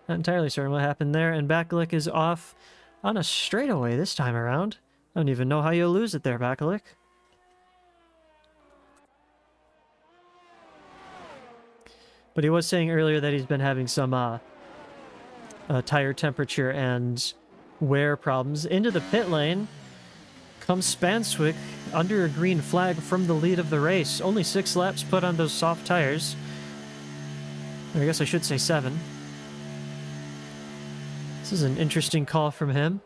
Not entirely certain what happened there, and Bakalik is off on a straightaway this time around. I don't even know how you lose it there, Bakalik. But he was saying earlier that he's been having some tire temperature and wear problems. Into the pit lane comes Spanswick under a green flag from the lead of the race. Only 6 laps put on those soft tires. I guess I should say 7. This is an interesting call from him,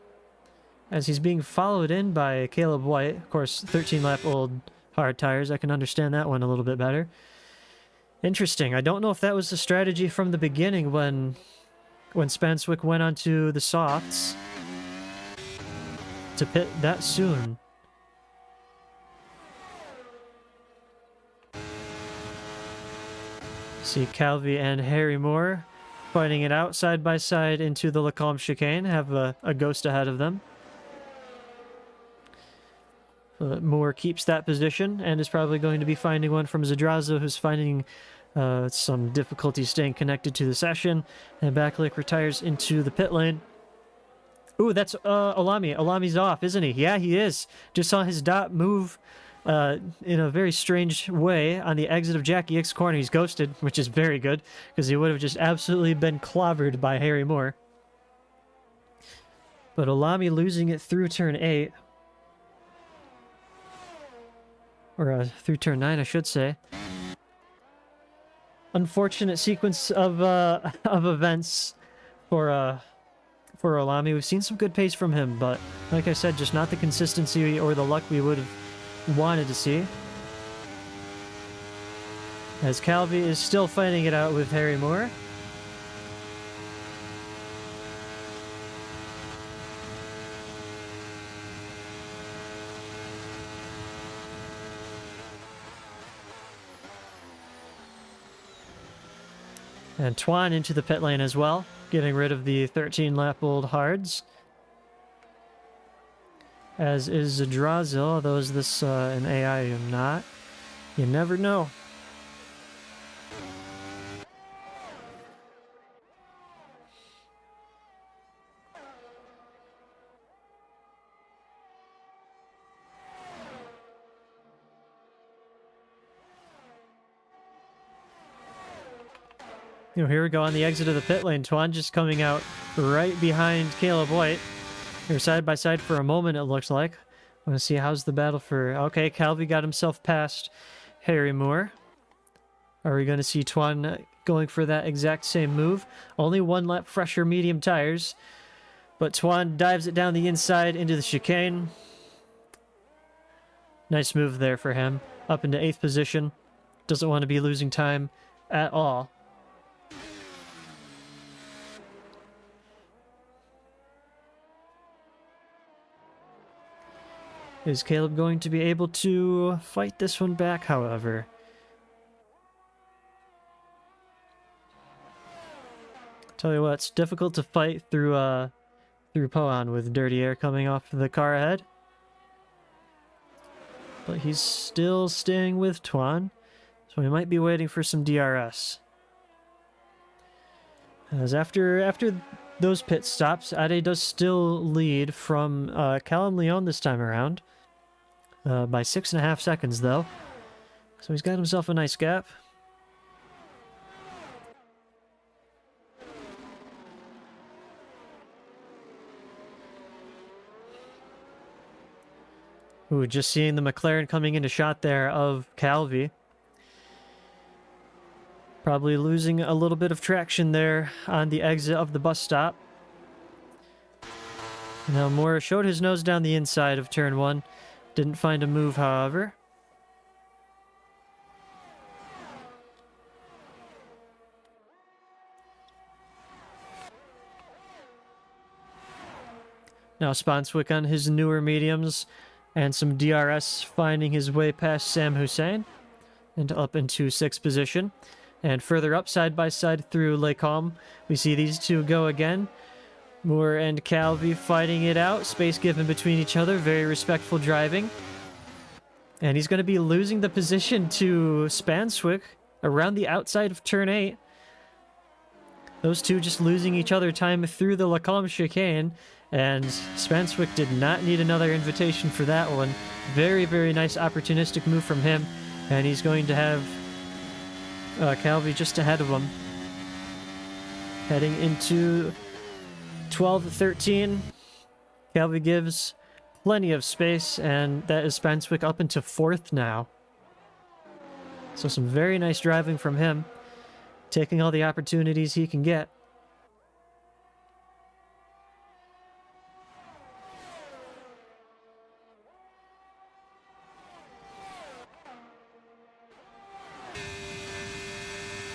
as he's being followed in by Caleb White. Of course, 13-lap-old hard tires. I can understand that one a little bit better. Interesting. I don't know if that was the strategy from the beginning when Spanswick went onto the softs to pit that soon. See Calvi and Harry Moore fighting it out side by side into the Lacombe chicane. Have a ghost ahead of them. Moore keeps that position and is probably going to be finding one from Zadrazo, who's finding some difficulty staying connected to the session. And Bakalik retires into the pit lane. Ooh, that's Olami. Olami's off, isn't he? Yeah, he is. Just saw his dot move in a very strange way on the exit of Jackie X corner. He's ghosted, which is very good, because he would have just absolutely been clobbered by Harry Moore. But Olami losing it through turn 8. Or through turn 9, I should say. Unfortunate sequence of events for Olami. We've seen some good pace from him, but like I said, just not the consistency or the luck we would have wanted to see. As Calvi is still fighting it out with Harry Moore. And Tuan into the pit lane as well, getting rid of the 13-lap-old hards. As is Zadrazo, although is this an AI or not? You never know. Here we go on the exit of the pit lane. Tuan just coming out right behind Caleb White. They're side by side for a moment, it looks like. I want to see how's the battle for... Okay, Calvi got himself past Harry Moore. Are we going to see Tuan going for that exact same move? Only 1 lap fresher medium tires. But Tuan dives it down the inside into the chicane. Nice move there for him. up into 8th position. Doesn't want to be losing time at all. Is Caleb going to be able to fight this one back, however? Tell you what, it's difficult to fight through Poan with dirty air coming off the car ahead. But he's still staying with Tuan, so we might be waiting for some DRS. As after those pit stops, Ade does still lead from Callum Leon this time around. By 6.5 seconds, though. So he's got himself a nice gap. Ooh, just seeing the McLaren coming into shot there of Calvi. Probably losing a little bit of traction there on the exit of the bus stop. Now Moore showed his nose down the inside of turn 1. Didn't find a move, however. Now Sponswick on his newer mediums and some DRS finding his way past Sam Hussein and up into 6th position. And further up side by side through Les Combes, we see these two go again. Moore and Calvi fighting it out. Space given between each other. Very respectful driving. And he's going to be losing the position to Spanswick around the outside of turn 8. Those two just losing each other time through the Lacombe chicane. And Spanswick did not need another invitation for that one. Very, very nice opportunistic move from him. And he's going to have Calvi just ahead of him. Heading into 12-13. Calvi gives plenty of space, and that is Spanswick up into 4th now. So some very nice driving from him, taking all the opportunities he can get.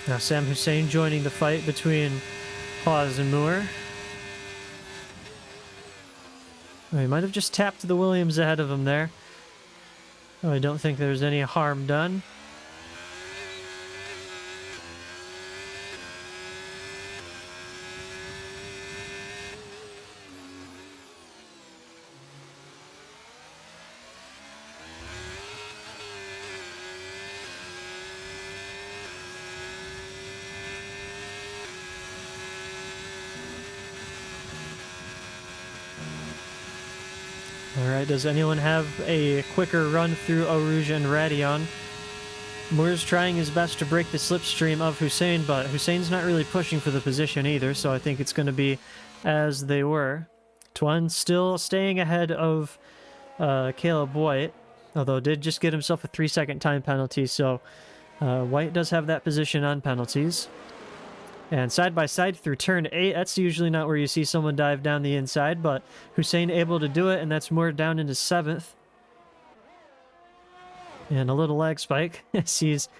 Now Sam Hussein joining the fight between Hawes and Moore. Oh, he might have just tapped the Williams ahead of him there. Oh, I don't think there's any harm done. Alright, does anyone have a quicker run through Eau Rouge and Radion? Moore's trying his best to break the slipstream of Hussein, but Hussein's not really pushing for the position either, so I think it's going to be as they were. Tuan still staying ahead of Caleb White, although did just get himself a 3-second time penalty, so White does have that position on penalties. And side by side through turn 8, that's usually not where you see someone dive down the inside, but Hussein able to do it, and that's Moore down into 7th. And a little lag spike sees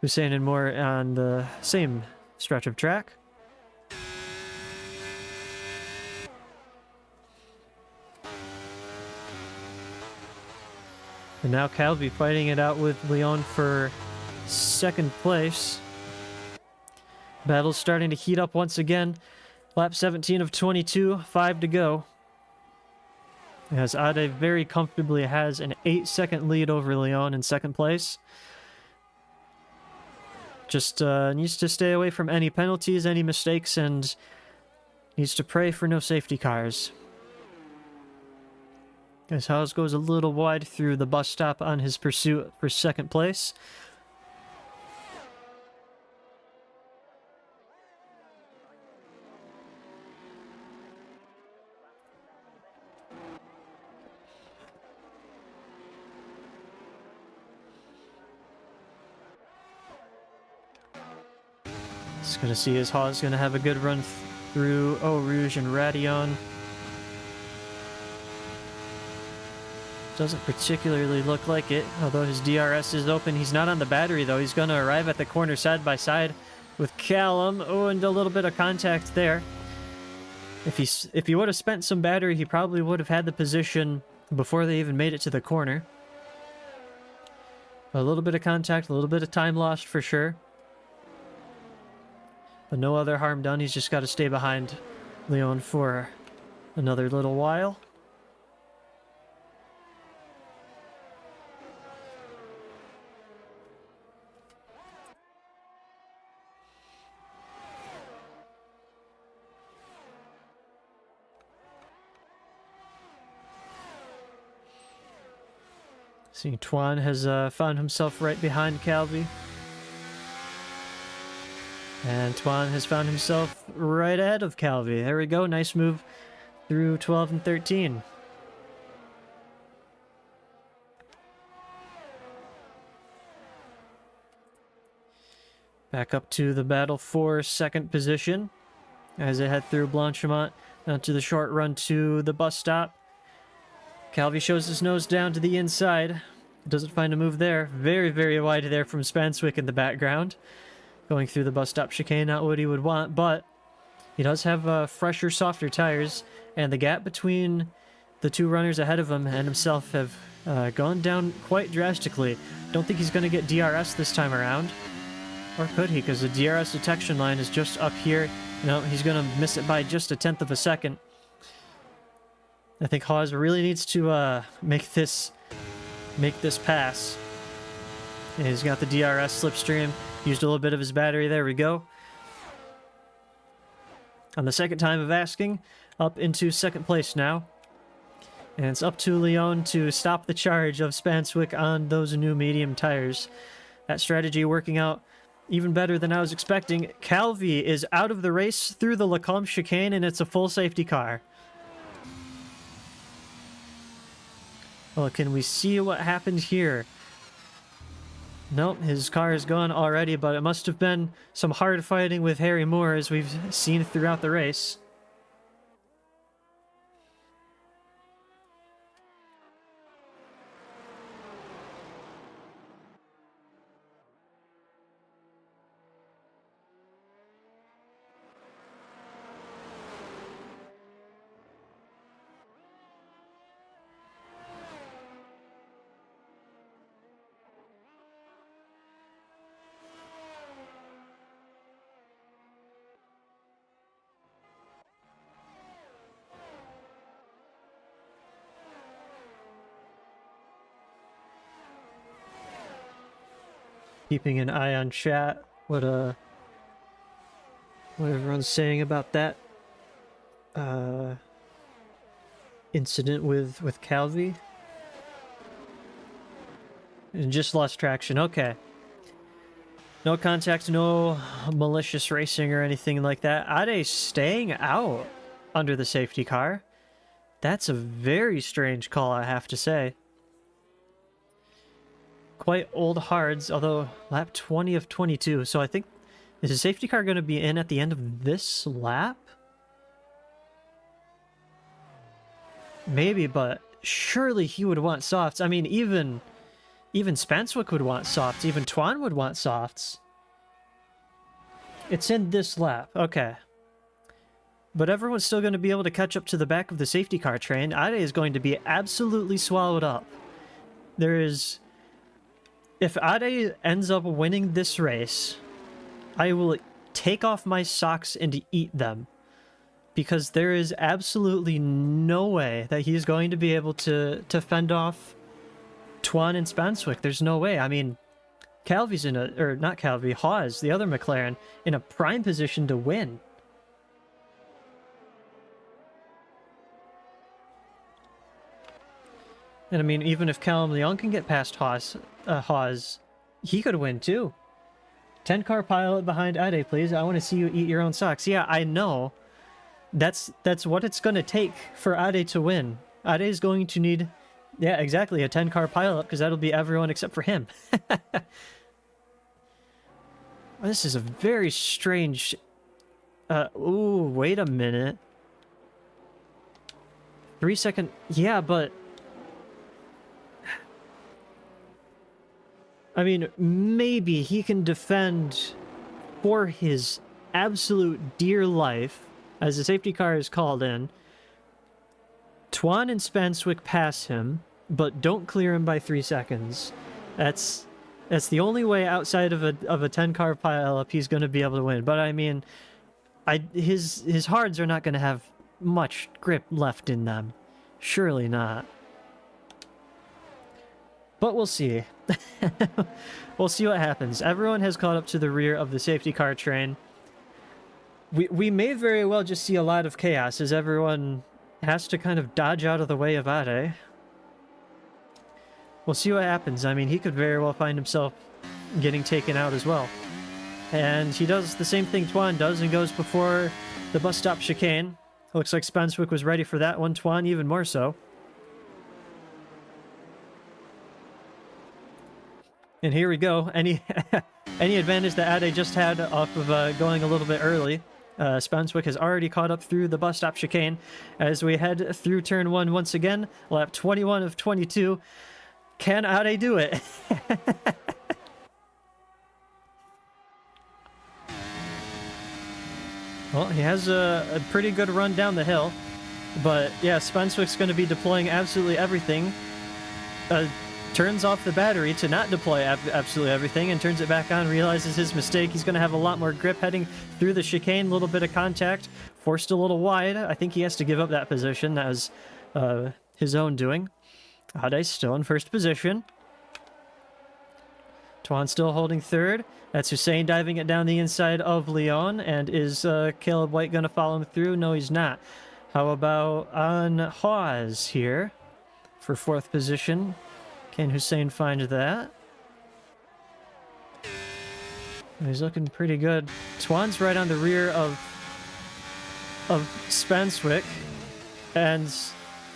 Hussein and Moore on the same stretch of track. And now Calvi fighting it out with Leon for 2nd place. Battle's starting to heat up once again. Lap 17 of 22, 5 to go. As Ade very comfortably has an 8-second lead over Leon in 2nd place. Just needs to stay away from any penalties, any mistakes, and needs to pray for no safety cars. As Hawes goes a little wide through the bus stop on his pursuit for 2nd place. Just gonna see as Hawes gonna have a good run through Eau Rouge and Radion. Doesn't particularly look like it, although his DRS is open. He's not on the battery, though. He's going to arrive at the corner side by side with Callum. Oh, and a little bit of contact there. If he would have spent some battery, he probably would have had the position before they even made it to the corner. A little bit of contact, a little bit of time lost for sure. But no other harm done. He's just got to stay behind Leon for another little while. See, Tuan has found himself right behind Calvi. And Tuan has found himself right ahead of Calvi. There we go. Nice move through 12 and 13. Back up to the battle for second position as they head through Blanchimont down to the short run to the bus stop. Calvi shows his nose down to the inside. Doesn't find a move there. Very, very wide there from Spanswick in the background. Going through the bus stop chicane, not what he would want, but he does have fresher, softer tires, and the gap between the two runners ahead of him and himself have gone down quite drastically. Don't think he's going to get DRS this time around. Or could he? Because the DRS detection line is just up here. No, he's going to miss it by just a tenth of a second. I think Hawes really needs to make this pass. And he's got the DRS slipstream. Used a little bit of his battery. There we go. On the second time of asking, up into second place now. And it's up to Leon to stop the charge of Spanswick on those new medium tires. That strategy working out even better than I was expecting. Calvi is out of the race through the Lacombe chicane, and it's a full safety car. Well, can we see what happened here? Nope, his car is gone already, but it must have been some hard fighting with Harry Moore, as we've seen throughout the race. Keeping an eye on chat, what everyone's saying about that incident with Calvi. And just lost traction. Okay. No contact, no malicious racing or anything like that. Ade staying out under the safety car. That's a very strange call, I have to say. Quite old hards, although lap 20 of 22. So I think, is the safety car going to be in at the end of this lap? Maybe, but surely he would want softs. I mean, even Spanswick would want softs. Even Tuan would want softs. It's in this lap. Okay. But everyone's still going to be able to catch up to the back of the safety car train. Ade is going to be absolutely swallowed up. There is... If Ade ends up winning this race, I will take off my socks and eat them. Because there is absolutely no way that he's going to be able to fend off Tuan and Spanswick. There's no way. I mean, Calvi's in a... Or not Calvi, Hawes, the other McLaren, in a prime position to win. And I mean, even if Callum Leon can get past Hawes, he could win too. 10-car pilot behind Ade, please. I want to see you eat your own socks. Yeah, I know. That's what it's going to take for Ade to win. Ade is going to need, yeah, exactly, a 10-car pilot, because that'll be everyone except for him. This is a very strange... ooh, wait a minute. 3 second... Yeah, but... I mean, maybe he can defend for his absolute dear life, as the safety car is called in. Tuan and Spanswick pass him, but don't clear him by 3 seconds. That's the only way outside of a 10-car pileup he's going to be able to win. But I mean, his hards are not going to have much grip left in them. Surely not. But we'll see. We'll see what happens. Everyone has caught up to the rear of the safety car train. We may very well just see a lot of chaos as everyone has to kind of dodge out of the way of Ade. We'll see what happens. I mean, he could very well find himself getting taken out as well. And he does the same thing Tuan does and goes before the bus stop chicane. Looks like Spanswick was ready for that one. Tuan even more so. And here we go. Any advantage that Ade just had off of going a little bit early. Spanswick has already caught up through the bus stop chicane as we head through turn 1 once again. Lap 21 of 22. Can Ade do it? Well, he has a pretty good run down the hill. But yeah, Spanswick's going to be deploying absolutely everything. Turns off the battery to not deploy absolutely everything and turns it back on, realizes his mistake. He's going to have a lot more grip heading through the chicane, a little bit of contact, forced a little wide. I think he has to give up that position. That was his own doing. Ade still in first position. Tuan still holding third. That's Hussein diving it down the inside of Leon. And is Caleb White going to follow him through? No, he's not. How about on Hawes here for fourth position? Can Hussein find that? He's looking pretty good. Tuan's right on the rear of Spanswick, and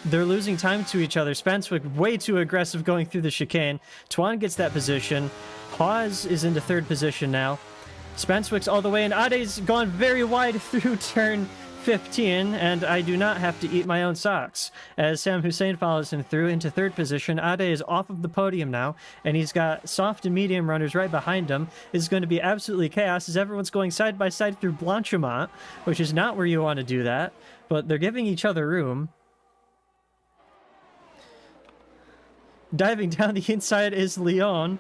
they're losing time to each other. Spanswick way too aggressive going through the chicane. Tuan gets that position. Hawes is into third position now. Spanswick's all the way, and Ade's gone very wide through turn 15, and I do not have to eat my own socks. As Sam Hussein follows him through into third position, Ade is off of the podium now, and he's got soft and medium runners right behind him. It's going to be absolutely chaos as everyone's going side by side through Blanchimont, which is not where you want to do that, but they're giving each other room. Diving down the inside is Leon,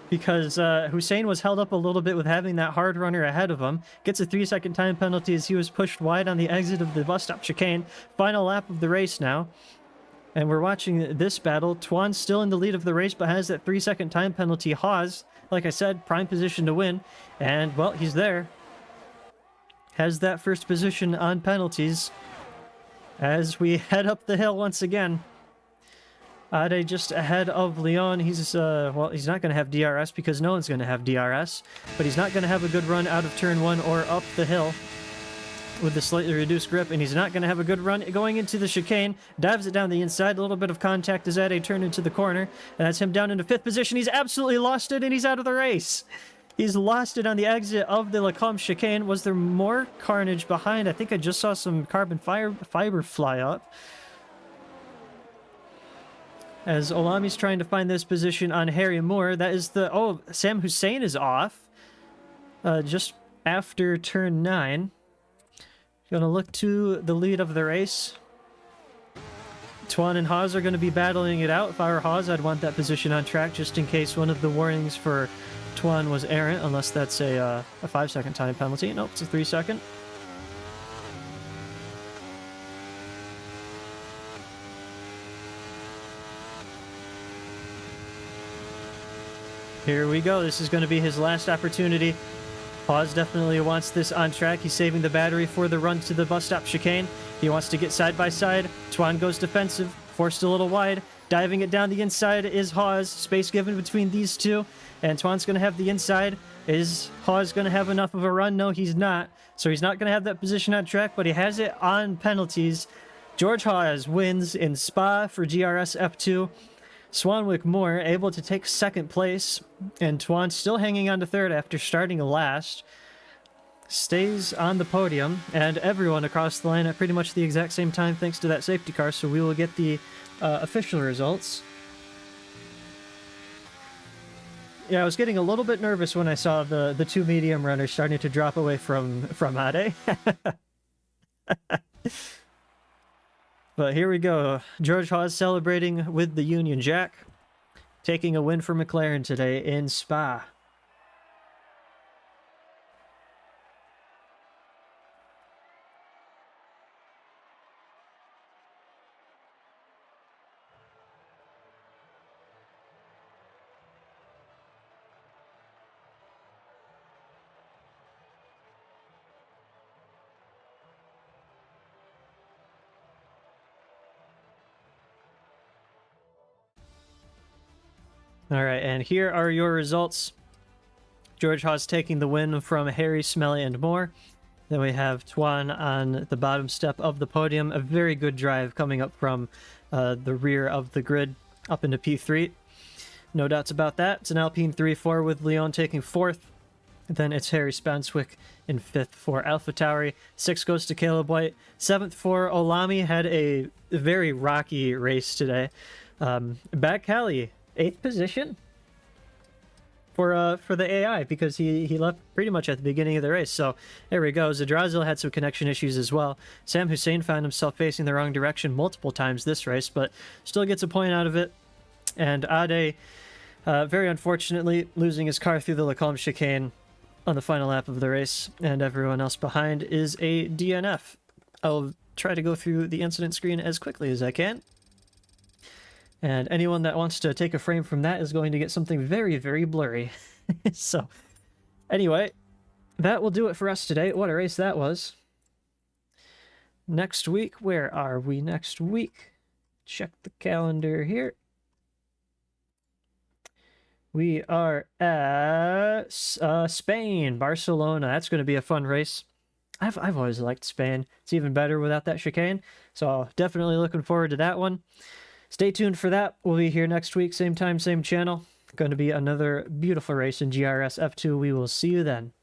because Hussein was held up a little bit with having that hard runner ahead of him. Gets a 3-second time penalty as he was pushed wide on the exit of the bus stop chicane. Final lap of the race now. And we're watching this battle. Tuan's still in the lead of the race, but has that 3-second time penalty. Hawes, like I said, prime position to win. And, well, he's there. Has that first position on penalties as we head up the hill once again. Ade just ahead of Leon. He's, well, he's not going to have DRS because no one's going to have DRS, but he's not going to have a good run out of turn 1 or up the hill with the slightly reduced grip, and he's not going to have a good run going into the chicane. Dives it down the inside, a little bit of contact as Ade turned into the corner, and that's him down into fifth position. He's absolutely lost it, and he's out of the race. He's lost it on the exit of the Lacombe chicane. Was there more carnage behind? I think I just saw some carbon fiber fly up. As Olami's trying to find this position on Harry Moore. That is the... Oh, Sam Hussein is off. Just after turn 9. Gonna look to the lead of the race. Tuan and Hawes are going to be battling it out. If I were Hawes, I'd want that position on track just in case one of the warnings for Tuan was errant, unless that's a 5-second time penalty. Nope, it's a 3-second. Here we go. This is going to be his last opportunity. Hawes definitely wants this on track. He's saving the battery for the run to the bus stop chicane. He wants to get side by side. Tuan goes defensive, forced a little wide. Diving it down the inside is Hawes. Space given between these two. And Tuan's going to have the inside. Is Hawes going to have enough of a run? No, he's not. So he's not going to have that position on track, but he has it on penalties. George Hawes wins in Spa for GRS F2. Swanwick Moore able to take second place, and Tuan still hanging on to third after starting last. Stays on the podium, and everyone across the line at pretty much the exact same time thanks to that safety car, so we will get the official results. Yeah, I was getting a little bit nervous when I saw the two medium runners starting to drop away from Ade. But here we go. George Haas celebrating with the Union Jack, taking a win for McLaren today in Spa. All right, and here are your results. George Haas taking the win from Harry, Smelly, and Moore. Then we have Tuan on the bottom step of the podium. A very good drive coming up from the rear of the grid up into P3. No doubts about that. It's an Alpine 3-4 with Leon taking 4th. Then it's Harry Spanswick in 5th for AlphaTauri. 6th goes to Caleb White. 7th for Olami. Had a very rocky race today. Back Cali, 8th position for the AI, because he left pretty much at the beginning of the race. So there we go. Zadrazil had some connection issues as well. Sam Hussein found himself facing the wrong direction multiple times this race, but still gets a point out of it. And Ade, very unfortunately, losing his car through the Lacombe chicane on the final lap of the race, and everyone else behind is a DNF. I'll try to go through the incident screen as quickly as I can. And anyone that wants to take a frame from that is going to get something very, very blurry. So, anyway, that will do it for us today. What a race that was. Next week, where are we next week? Check the calendar here. We are at Spain, Barcelona. That's going to be a fun race. I've always liked Spain. It's even better without that chicane. So definitely looking forward to that one. Stay tuned for that. We'll be here next week, same time, same channel. Going to be another beautiful race in GRS F2. We will see you then.